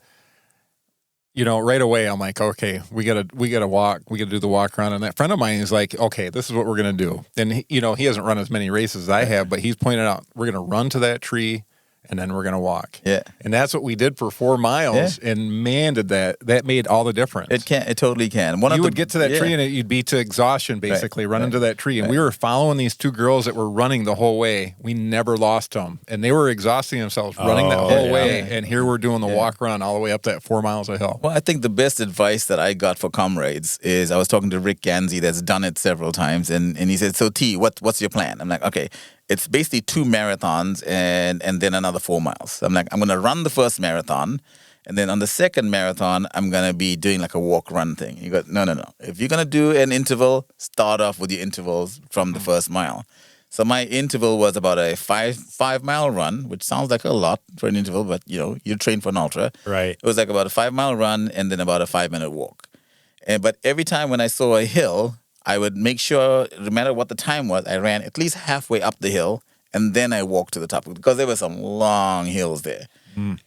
right away I'm like, okay, we gotta walk, we gotta do the walk run. And that friend of mine is like, okay, this is what we're gonna do. And he hasn't run as many races as I have, but he's pointed out we're gonna run to that tree and then we're gonna walk. Yeah. And that's what we did for 4 miles. Yeah. And man, did that made all the difference. It totally can. You would get to that tree and you'd be to exhaustion basically, running to that tree. And we were following these 2 girls that were running the whole way. We never lost them. And they were exhausting themselves running that whole way. And here we're doing the walk run all the way up that 4 miles of hill. Well, I think the best advice that I got for comrades is I was talking to Rick Gansey that's done it several times. And he said, so T, what's your plan? I'm like, okay, it's basically 2 marathons and then another 4 miles. So I'm like, I'm going to run the first marathon. And then on the second marathon, I'm going to be doing like a walk-run thing. He goes, no. If you're going to do an interval, start off with your intervals from the first mile. So my interval was about a 5-mile run, which sounds like a lot for an interval, but, you're trained for an ultra. Right. It was like about a 5-mile run and then about a 5-minute walk. But every time when I saw a hill, I would make sure, no matter what the time was, I ran at least halfway up the hill, and then I walked to the top, because there were some long hills there.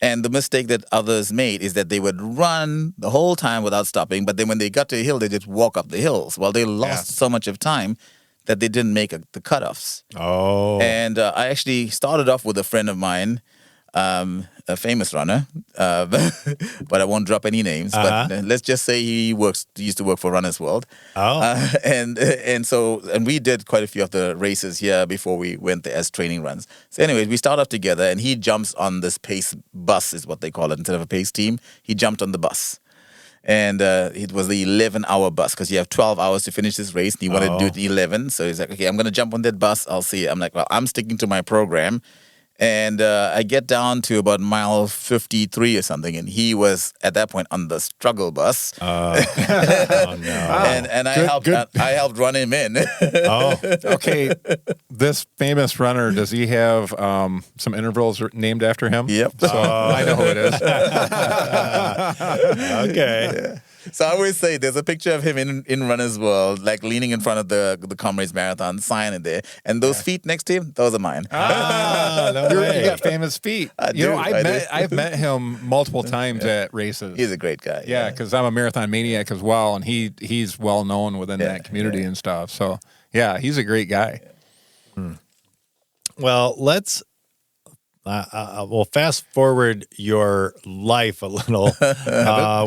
And the mistake that others made is that they would run the whole time without stopping, but then when they got to a hill, they just walk up the hills. Well, they lost so much of time that they didn't make the cutoffs. Oh. And I actually started off with a friend of mine, a famous runner, but I won't drop any names. But let's just say he used to work for Runner's World. Oh. And we did quite a few of the races here before we went there as training runs. So anyways, we start off together, and he jumps on this pace bus, is what they call it, instead of a pace team. He jumped on the bus. And it was the 11-hour bus, because you have 12 hours to finish this race, and he wanted to do it in 11. So he's like, okay, I'm going to jump on that bus. I'll see you. I'm like, well, I'm sticking to my program. And I get down to about mile 53 or something, and he was at that point on the struggle bus. Oh no! And I helped run him in. Okay. This famous runner, does he have some intervals named after him? Yep. So I know who it is. Okay. Yeah. So I always say there's a picture of him in Runner's World, like leaning in front of the Comrades Marathon sign in there, and those feet next to him, those are mine. No way. You got famous feet. I've met him multiple times at races. He's a great guy. Yeah, because I'm a marathon maniac as well, and he's well known within that community and stuff. So yeah, he's a great guy. Well, let's. We'll fast forward your life a little.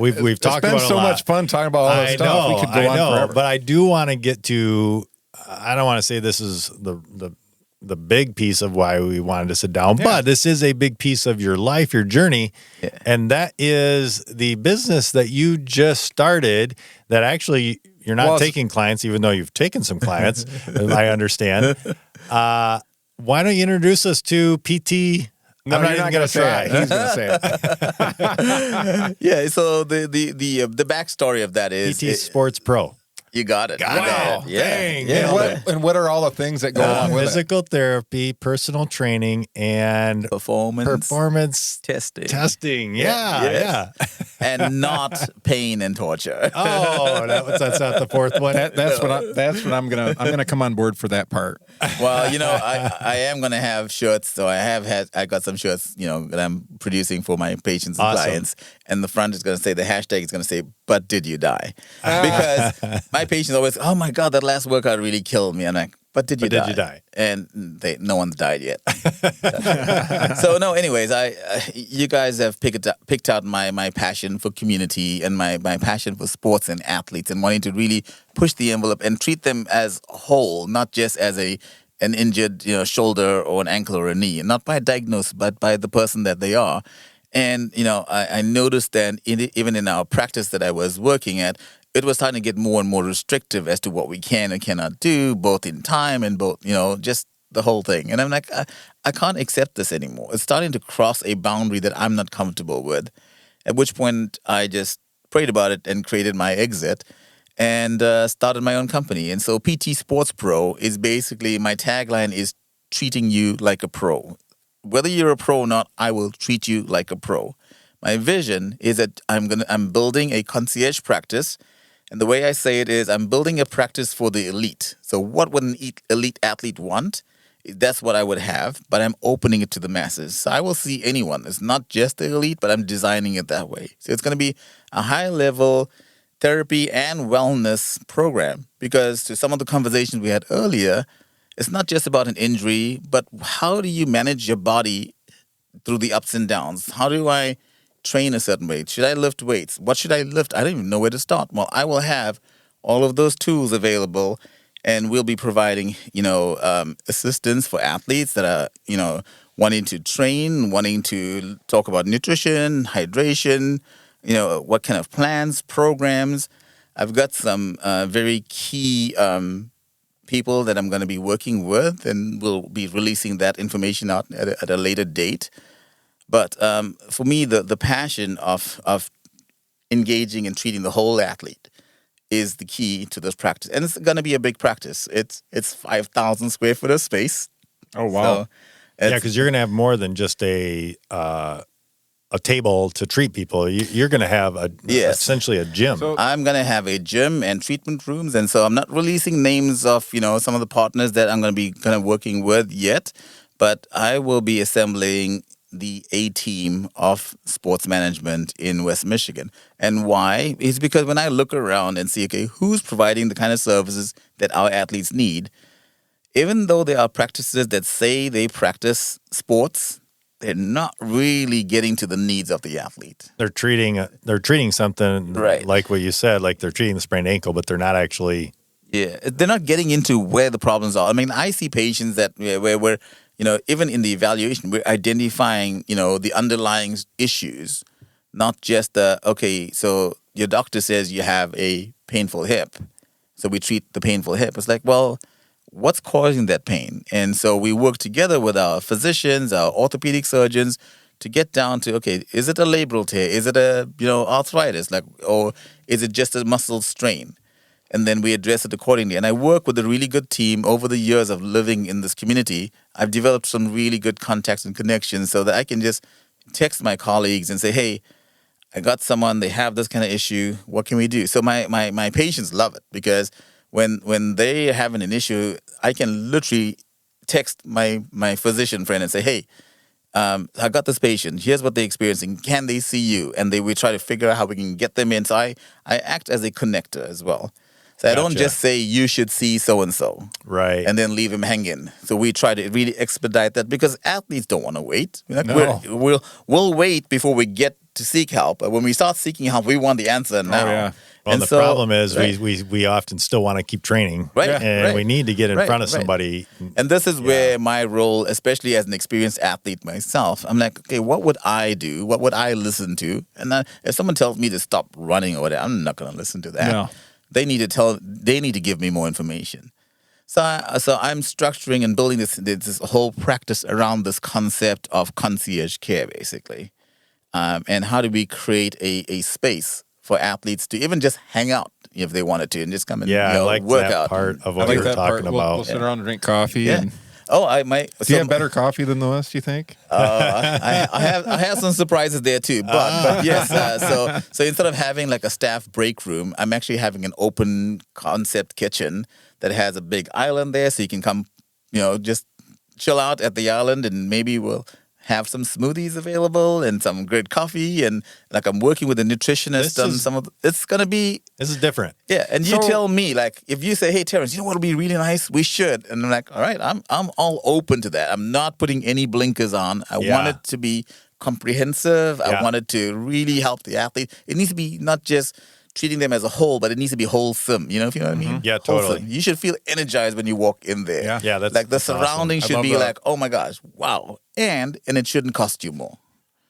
We've talked about it. It's been so much fun talking about all this stuff. We could go on forever. But I do want to get to. I don't want to say this is the the big piece of why we wanted to sit down, but this is a big piece of your life, your journey. Yeah. And that is the business that you just started that actually you're not taking clients, even though you've taken some clients, I understand. Why don't you introduce us to PT? No, I'm not you're even going to try. He's going to say it. Yeah. So the backstory of that is PT Sports Pro. You got it. Wow. Yeah. Dang. Yeah. And what are all the things that go along with Physical therapy, personal training, and performance testing. Yeah. And not pain and torture. Oh, that's not the fourth one. That's what I'm gonna come on board for that part. Well, I am gonna have shirts. So I got some shirts, that I'm producing for my patients and clients. And the front is gonna say, the hashtag is gonna say, "But did you die?" Because my patients always, "Oh my God, that last workout really killed me." I'm like, "But did you die?" And no one's died yet. So no, anyways, you guys have picked out my passion for community and my passion for sports and athletes and wanting to really push the envelope and treat them as whole, not just as an injured shoulder or an ankle or a knee, not by diagnosis, but by the person that they are. And I noticed that even in our practice that I was working at, it was starting to get more and more restrictive as to what we can and cannot do, both in time and both, just the whole thing. And I'm like, I can't accept this anymore. It's starting to cross a boundary that I'm not comfortable with, at which point I just prayed about it and created my exit and started my own company. And so PT Sports Pro is basically, my tagline is treating you like a pro. Whether you're a pro or not, I will treat you like a pro. My vision is that I'm building a concierge practice. And the way I say it is I'm building a practice for the elite. So what would an elite athlete want? That's what I would have, but I'm opening it to the masses. So I will see anyone. It's not just the elite, but I'm designing it that way. So it's going to be a high-level therapy and wellness program, because to some of the conversations we had earlier, it's not just about an injury, but how do you manage your body through the ups and downs? How do I train a certain way? Should I lift weights? What should I lift? I don't even know where to start. Well, I will have all of those tools available, and we'll be providing, assistance for athletes that are, wanting to train, wanting to talk about nutrition, hydration, what kind of plans, programs. I've got some very key people that I'm going to be working with, and we'll be releasing that information out at a later date. But for me, the passion of engaging and treating the whole athlete is the key to this practice. And it's going to be a big practice. It's 5,000 square foot of space. Oh, wow. So because you're going to have more than just a table to treat people. You're going to have essentially a gym. So I'm going to have a gym and treatment rooms. And so I'm not releasing names of, some of the partners that I'm going to be kind of working with yet, but I will be assembling the A team of sports management in West Michigan. And why? It's because when I look around and see, okay, who's providing the kind of services that our athletes need, even though there are practices that say they practice sports, they're not really getting to the needs of the athlete. They're treating something like what you said, like they're treating the sprained ankle, but they're not actually. Yeah, they're not getting into where the problems are. I mean, I see patients where we're, even in the evaluation, we're identifying, the underlying issues, not just so your doctor says you have a painful hip, so we treat the painful hip. It's like, well, what's causing that pain? And so we work together with our physicians, our orthopedic surgeons, to get down to, okay, is it a labral tear? Is it arthritis? Or is it just a muscle strain? And then we address it accordingly. And I work with a really good team. Over the years of living in this community, I've developed some really good contacts and connections so that I can just text my colleagues and say, hey, I got someone, they have this kind of issue. What can we do? So my patients love it, because when they are having an issue, I can literally text my physician friend and say, hey, I got this patient. Here's what they're experiencing. Can they see you? And we try to figure out how we can get them in. So I act as a connector as well. So I don't just say you should see so-and-so. Right. And then leave him hanging. So we try to really expedite that, because athletes don't want to wait. No. We'll wait before we get to seek help. But when we start seeking help, we want the answer now. yeah. Well, And the so- problem is right. we often still want to keep training, Right, and right. we need to get in Right, front of right. somebody. And this is where my role, especially as an experienced athlete myself, I'm like, okay, what would I do? What would I listen to? And then if someone tells me to stop running or whatever, I'm not going to listen to that. No. They need to give me more information. So I'm structuring and building this whole practice around this concept of concierge care, basically. And how do we create a space for athletes to even just hang out if they wanted to and just come and Yeah, I like work that out. part of I what like you were that part. talking We'll about. sit around and drink coffee. Yeah. And, Oh, I might. do you have better coffee than the West, do you think? I have some surprises there too, but yes. So instead of having like a staff break room, I'm actually having an open concept kitchen that has a big island there, so you can come, just chill out at the island, and maybe we'll have some smoothies available and some great coffee, and like I'm working with a nutritionist on some of. It's gonna be. This is different. Yeah, and you So- tell me, like, if you say, "Hey, Terence, you know what would be really nice? We should," and I'm like, "All right, I'm all open to that. I'm not putting any blinkers on. I Yeah. want it to be comprehensive. Yeah. I want it to really help the athlete. It needs to be not just treating them as a whole, but it needs to be wholesome. If you know what I mean? Yeah, Wholesome. totally. You should feel energized when you walk in there. Yeah. Yeah, that's like the that's awesome. surroundings I should love be that. like, oh my gosh, wow, and it shouldn't cost you more.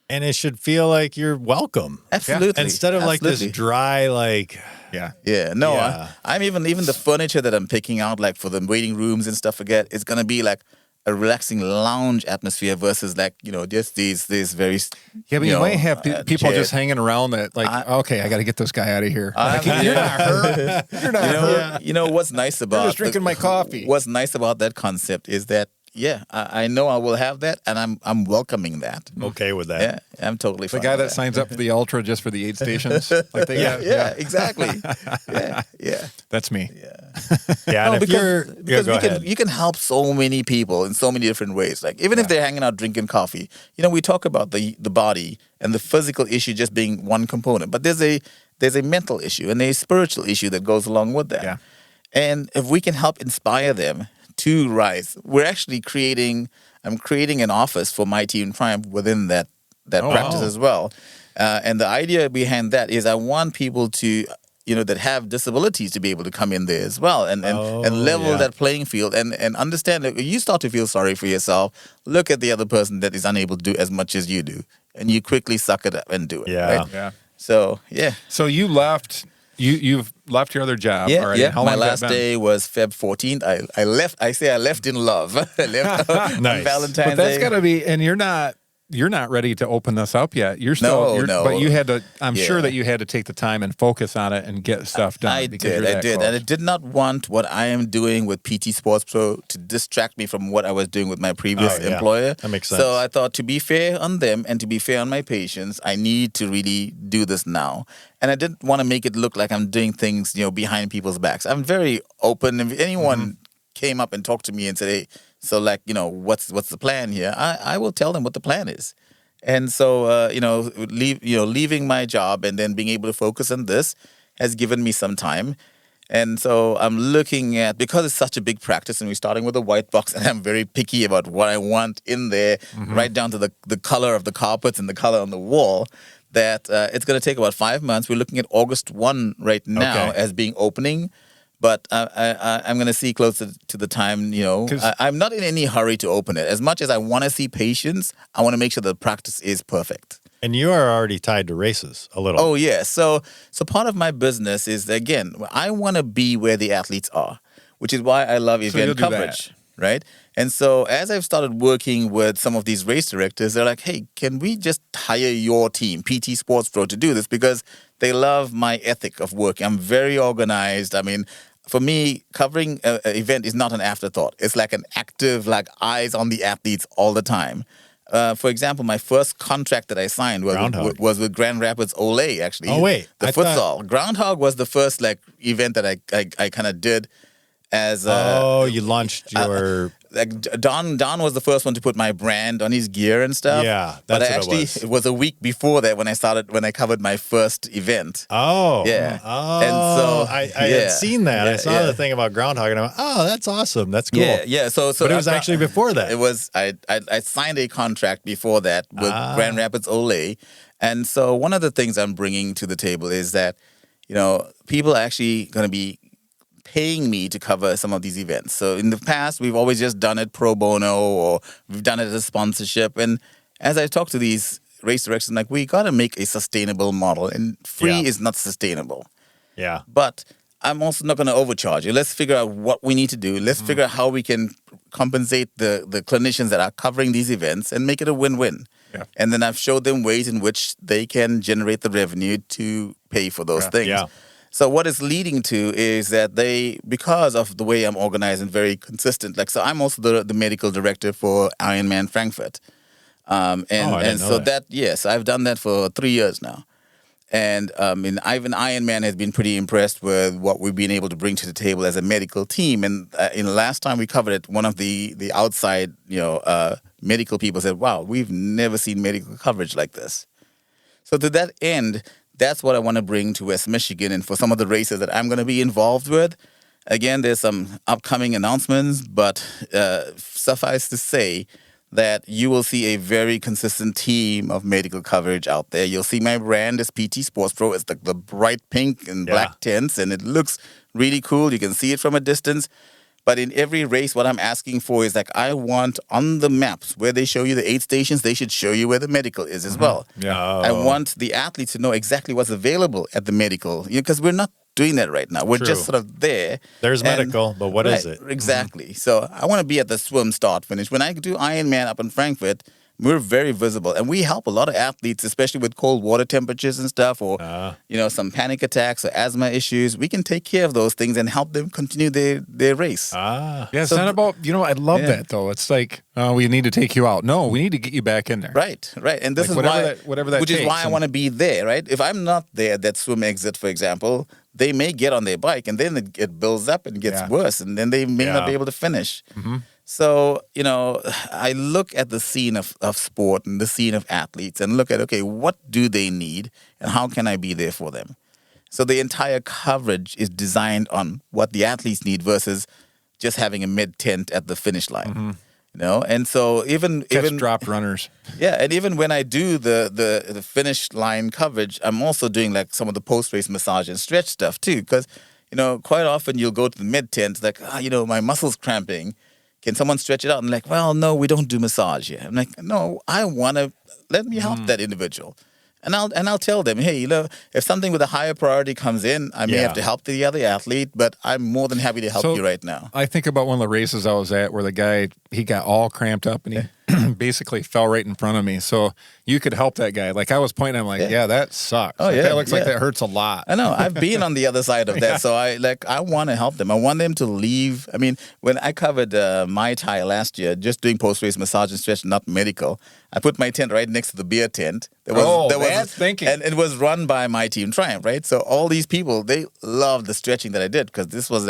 And it should feel like you're welcome. Absolutely. Instead of like this Absolutely. dry, like Yeah. Yeah, no, Yeah. I'm even the furniture that I'm picking out, like for the waiting rooms and stuff like that, it's gonna be like a relaxing lounge atmosphere versus like just these very Yeah, but you might have people chairs. just hanging around that, like, okay, I got to get this guy out of here. I'm- You're not hurt. You're not hurt. You know what's nice about You're just drinking my coffee. What's nice about that concept is that I know I will have that, and I'm welcoming that. okay with that. Yeah, I'm totally The fine guy with that signs up for the Ultra just for the aid stations. Like they Yeah, exactly. Yeah. That's me. Yeah, No, and if you're because go we ahead. can help so many people in so many different ways. Like even if they're hanging out drinking coffee, we talk about the body and the physical issue just being one component, but there's a mental issue and a spiritual issue that goes along with that. Yeah. And if we can help inspire them to rise, we're actually I'm creating an office for my team Triumph within that practice wow. as well. And the idea behind that is I want people to that have disabilities to be able to come in there as well and level yeah. that playing field and understand that when you start to feel sorry for yourself, look at the other person that is unable to do as much as you do, and you quickly suck it up and do it. Yeah. Right? Yeah. So yeah. So you left. You've left your other job Yeah, already. yeah. How My long has last that been? day was Feb 14th. I left. I say I left in love. I left on Nice. Valentine's But that's Day. got to be, and you're not ready to open this up yet. You're still, No. but you had to. I'm Yeah. sure that you had to take the time and focus on it and get stuff done. I because you're did, that and close. I did not want what I am doing with PT Sports Pro to distract me from what I was doing with my previous Oh, yeah. employer. That makes sense. So I thought, to be fair on them and to be fair on my patients, I need to really do this now. And I didn't want to make it look like I'm doing things, behind people's backs. I'm very open. If anyone came up and talked to me and said, "Hey, so like, what's the plan here?" I will tell them what the plan is. And so, leaving my job and then being able to focus on this has given me some time. And so I'm looking at, because it's such a big practice and we're starting with a white box and I'm very picky about what I want in there, right down to the color of the carpets and the color on the wall, that it's going to take about 5 months. We're looking at August 1 right now Okay. as being opening. But I'm going to see closer to the time, 'Cause- I'm not in any hurry to open it. As much as I want to see patients, I want to make sure the practice is perfect. And you are already tied to races a little. Oh, yeah. So part of my business is, again, I want to be where the athletes are, which is why I love you'll event do coverage, right? And so as I've started working with some of these race directors, they're like, "Hey, can we just hire your team, PT Sports Pro, to do this?" Because they love my ethic of work. I'm very organized. I mean, for me, covering an event is not an afterthought. It's like an active, eyes on the athletes all the time. For example, my first contract that I signed was with Grand Rapids Ole, actually. Oh, wait. The I futsal. thought- Groundhog was the first event that I kind of did as you launched your like Don was the first one to put my brand on his gear and stuff. Yeah, but that's what it was. it was a week before that when I covered my first event. Oh, Yeah. Oh, And so I had seen that. I saw yeah. the thing about groundhog, and I went, "Oh, that's awesome. That's cool." Yeah. So but it was actually before that. It was I signed a contract before that with Grand Rapids Ole, and so one of the things I'm bringing to the table is that, people are actually going to be paying me to cover some of these events. So in the past, we've always just done it pro bono, or we've done it as a sponsorship. And as I talk to these race directors, I'm like, we got to make a sustainable model, and free is not sustainable. Yeah. But I'm also not going to overcharge you. Let's figure out what we need to do. Let's figure out how we can compensate the clinicians that are covering these events and make it a win-win. Yeah. And then I've showed them ways in which they can generate the revenue to pay for those things. Yeah. So what it's leading to is that because of the way I'm organized and very consistent, so I'm also the medical director for Ironman Frankfurt. Yes, I've done that for 3 years now. And Ivan Ironman has been pretty impressed with what we've been able to bring to the table as a medical team. And in the last time we covered it, one of the outside medical people said, "Wow, we've never seen medical coverage like this." So to that end, that's what I want to bring to West Michigan, and for some of the races that I'm going to be involved with. Again, there's some upcoming announcements, but suffice to say that you will see a very consistent team of medical coverage out there. You'll see my brand is PT Sports Pro. It's the bright pink and black tints, and it looks really cool. You can see it from a distance. But in every race, what I'm asking for is I want on the maps where they show you the 8 stations, they should show you where the medical is as well. Yeah. I want the athletes to know exactly what's available at the medical, because we're not doing that right now. We're just sort of there. There's medical, but what is it? Exactly. So I want to be at the swim start finish. When I do Ironman up in Frankfurt, we're very visible, and we help a lot of athletes, especially with cold water temperatures and stuff, or some panic attacks or asthma issues. We can take care of those things and help them continue their race. Yeah, it's not about, I love that though. It's like, we need to take you out. No, we need to get you back in there. Right. And this is whatever that which takes. is why I want to be there, right? If I'm not there at that swim exit, for example, they may get on their bike, and then it builds up and gets worse, and then they may not be able to finish. Mm-hmm. So, I look at the scene of sport and the scene of athletes and look at, okay, what do they need and how can I be there for them? So the entire coverage is designed on what the athletes need versus just having a mid tent at the finish line. And so even dropped runners. Yeah, and even when I do the finish line coverage, I'm also doing some of the post-race massage and stretch stuff too, because quite often you'll go to the mid tent my muscles cramping. Can someone stretch it out? And well, no, we don't do massage here. I'm like, no, I want to let me help that individual. And I'll tell them, hey, if something with a higher priority comes in, I may have to help the other athlete, but I'm more than happy to help you right now. I think about one of the races I was at where the guy, he got all cramped up and he basically fell right in front of me. So you could help that guy. I was pointing, I'm like, yeah, that sucks. Oh, that looks like that hurts a lot. I know. I've been on the other side of that. So I want to help them. I want them to leave. I mean, when I covered Mai Tai last year, just doing post-race massage and stretch, not medical, I put my tent right next to the beer tent. That's thinking. And it was run by my team Triumph, right? So all these people, they loved the stretching that I did, because this was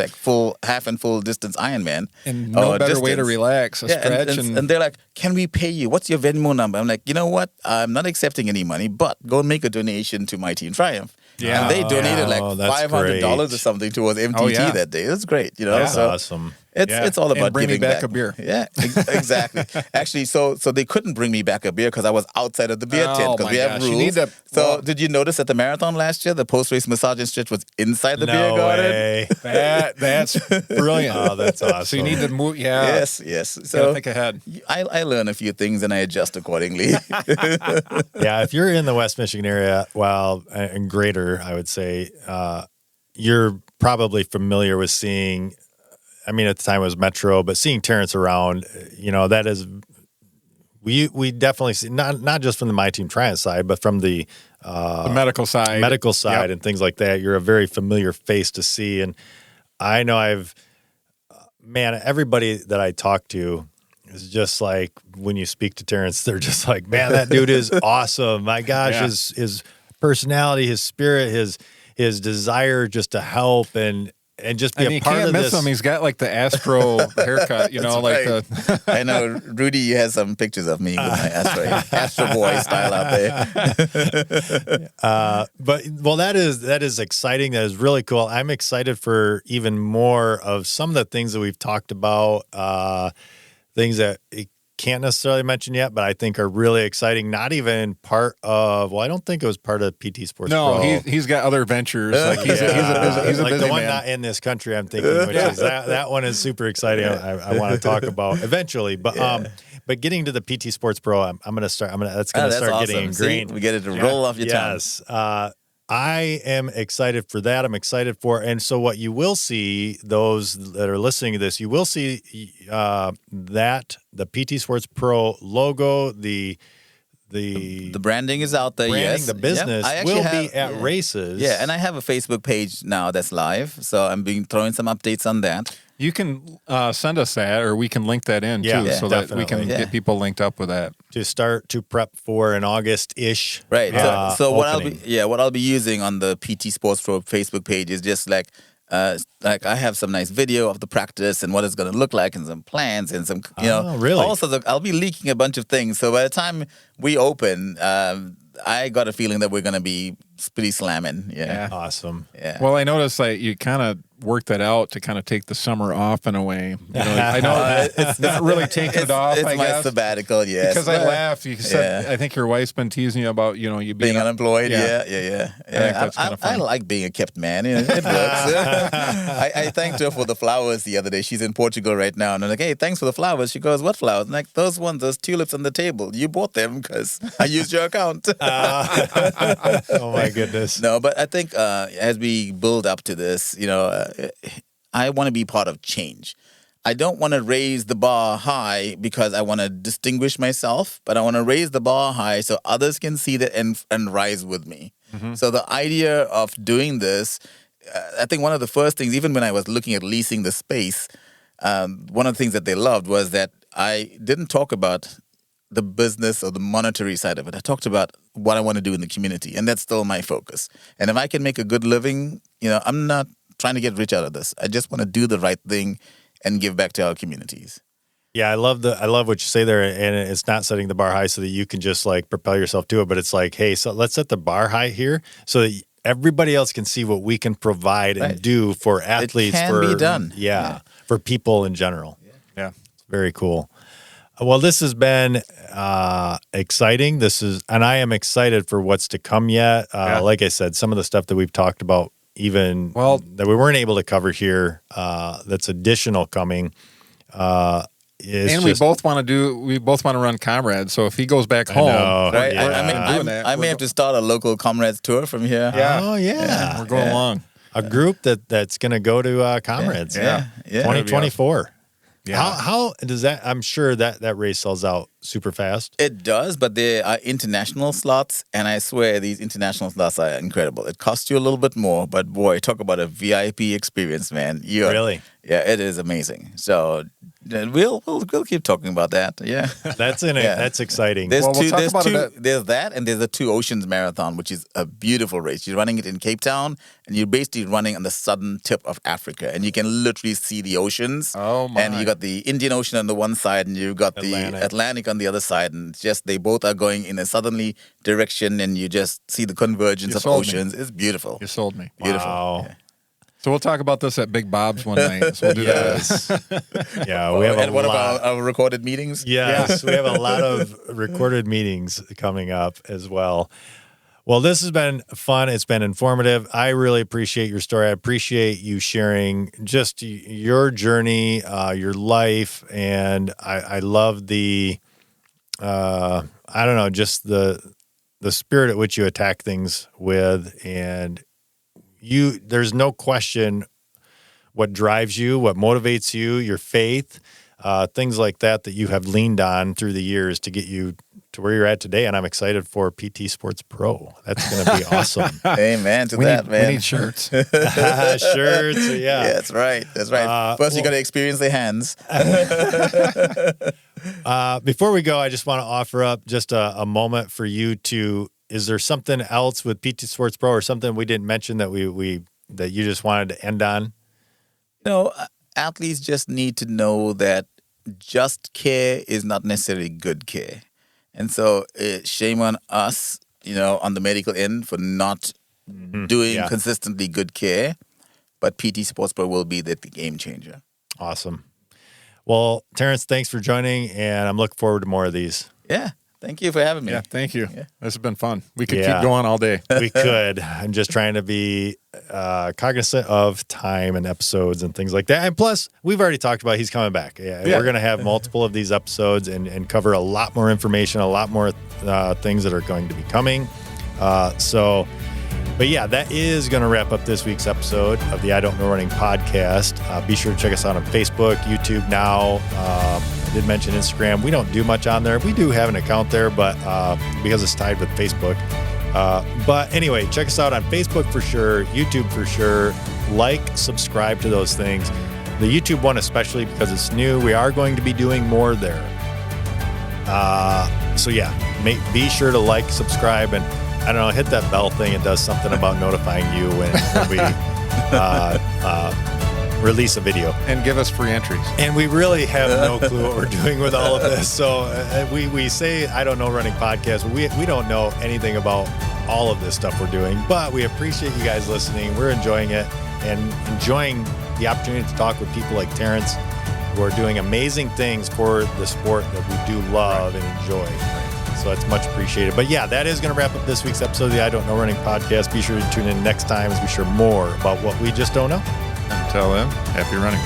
half and full distance Ironman. And no better way to relax, stretch. And they're like, can we pay you? What's your Venmo number? I'm like, you know what? I'm not accepting any money, but go and make a donation to my team Triumph. Yeah. And they donated $500 or something towards MTT that day. It was great, That's awesome. It's all about bring giving me back a beer. Yeah, exactly. Actually, so they couldn't bring me back a beer because I was outside of the beer tent, because we have rules. Did you notice at the marathon last year, the post-race massage and stretch was inside the beer garden? Way. That's brilliant. Oh, that's awesome. So you need to move. Yeah. Yes. So gotta think ahead. I learn a few things and I adjust accordingly. Yeah, if you're in the West Michigan area, and greater, I would say, you're probably familiar with seeing. I mean, at the time it was Metro, but seeing Terence around, that is, we definitely see, not just from the My Team Triumph side, but from the medical side, and things like that. You're a very familiar face to see, and I know everybody that I talk to is just like, when you speak to Terence, they're just like, man, that dude is awesome. My gosh, his personality, his spirit, his desire just to help, and and just be And a you part can't of miss this. him. He's got like the Astro haircut, you know, like right. the. I know Rudy has some pictures of me with my Astro Boy style out there. But well, that is exciting. That is really cool. I'm excited for even more of some of the things that we've talked about, things that it can't necessarily mention yet, but I think are really exciting. Not even part of. Well, I don't think it was part of PT Sports No, Pro. he's got other ventures. Like he's a like busy the one man. not in this country. I'm thinking, which is that one is super exciting. I want to talk about eventually, but getting to the PT Sports Pro, I'm going to start. That's going to start awesome. getting ingrained. See, we get it to roll off your tongue. Yes. I am excited for that. I'm excited for, and so what you will see, those that are listening to this, you will see that the PT Sports Pro logo, the branding is out there. branding, Yes, the business I actually will have- be at races. Yeah, and I have a Facebook page now that's live, so I'm throwing some updates on that. You can send us that, or we can link that in Yeah, too, yeah, so that we can definitely. get people linked up with that. to start to prep for an August-ish. Right. So what opening. what I'll be using on the PT Sports Pro Facebook page is just like I have some nice video of the practice and what it's going to look like and some plans and some really? Also, I'll be leaking a bunch of things. So by the time we open, I got a feeling that we're going to be pretty slamming. Yeah. Awesome. Yeah. Well, I noticed like you kind of worked that out to kind of take the summer off in a way. You know, I know it's not really taking it off. It's I my guess. sabbatical, yes. Because I laugh. You said Yeah. I think your wife's been teasing you about you being unemployed. Yeah. Yeah. I think that's kind of I fun. like being a kept man. It works. I thanked her for the flowers the other day. She's in Portugal right now, and I'm like, "Hey, thanks for the flowers." She goes, "What flowers?" I'm like, "Those ones, those tulips on the table. You bought them because I used your account." Oh my goodness. No, but I think as we build up to this, I want to be part of change. I don't want to raise the bar high because I want to distinguish myself, but I want to raise the bar high so others can see that and rise with me. Mm-hmm. So the idea of doing this, I think one of the first things, even when I was looking at leasing the space, one of the things that they loved was that I didn't talk about the business or the monetary side of it. I talked about what I want to do in the community, and that's still my focus. And if I can make a good living, I'm not trying to get rich out of this. I just want to do the right thing and give back to our communities. Yeah, I love what you say there, and it's not setting the bar high so that you can just like propel yourself to it, but it's like, hey, so let's set the bar high here so that everybody else can see what we can provide and do for athletes. It can be done. Yeah, for people in general. Yeah. It's very cool. Well, this has been exciting. And I am excited for what's to come yet. Like I said, some of the stuff that we've talked about, even that we weren't able to cover here, that's additional coming. We both want to run Comrades. So if he goes back home, Right? Yeah. I may have to start a local Comrades tour from here. Yeah. Oh, yeah. we're going along. A group that's going to go to Comrades. Yeah. 2024. Yeah. How does that? I'm sure that race sells out super fast. It does, but there are international slots, and I swear these international slots are incredible. It costs you a little bit more, but boy, talk about a VIP experience, man. Really? Yeah, it is amazing. So we'll keep talking about that. Yeah. That's exciting. There's Well, we'll two. talk There's about two. it There's that, and there's the Two Oceans Marathon, which is a beautiful race. You're running it in Cape Town, and you're basically running on the southern tip of Africa, and you can literally see the oceans. Oh, my. And you got the Indian Ocean on the one side, and you've got the Atlantic on the other side, and just they both are going in a southerly direction, and you just see the convergence of oceans. It's beautiful. You sold me. Beautiful. Wow. Yeah. So we'll talk about this at Big Bob's one night. So we'll do that. Yeah, we have And a what lot. about our recorded meetings? Yes, we have a lot of recorded meetings coming up as well. Well, this has been fun. It's been informative. I really appreciate your story. I appreciate you sharing just your journey, your life, and I love the, just the spirit at which you attack things with, and there's no question what drives you, what motivates you, your faith, things like that you have leaned on through the years to get you to where you're at today. And I'm excited for PT Sports Pro. That's going to be awesome. Amen to that, man. We need shirts. Shirts, yeah. Yeah, that's right. That's right. First, you got to experience the hands. Before we go, I just want to offer up just a moment for you is there something else with PT Sports Pro or something we didn't mention that that you just wanted to end on? Athletes just need to know that just care is not necessarily good care. And so shame on us, on the medical end for not doing consistently good care. But PT Sports Pro will be the game changer. Awesome. Well, Terence, thanks for joining, and I'm looking forward to more of these. Yeah. Thank you for having me. Yeah, thank you. Yeah. This has been fun. We could keep going all day. We could. I'm just trying to be cognizant of time and episodes and things like that. And plus, we've already talked about he's coming back. Yeah. We're going to have multiple of these episodes and cover a lot more information, a lot more things that are going to be coming. But yeah, that is going to wrap up this week's episode of the I Don't Know Running podcast. Be sure to check us out on Facebook, YouTube now. I did mention Instagram. We don't do much on there. We do have an account there, but because it's tied with Facebook. But anyway, check us out on Facebook for sure, YouTube for sure. Like, subscribe to those things. The YouTube one especially because it's new. We are going to be doing more there. So yeah, be sure to like, subscribe, and I don't know, hit that bell thing. It does something about notifying you when we release a video. And give us free entries. And we really have no clue what we're doing with all of this. So we say, I don't know, running podcast. We don't know anything about all of this stuff we're doing, but we appreciate you guys listening. We're enjoying it and enjoying the opportunity to talk with people like Terence, who are doing amazing things for the sport that we do love and enjoy. So it's much appreciated. But yeah, that is going to wrap up this week's episode of the I Don't Know Running podcast. Be sure to tune in next time as we share more about what we just don't know. Until then, happy running.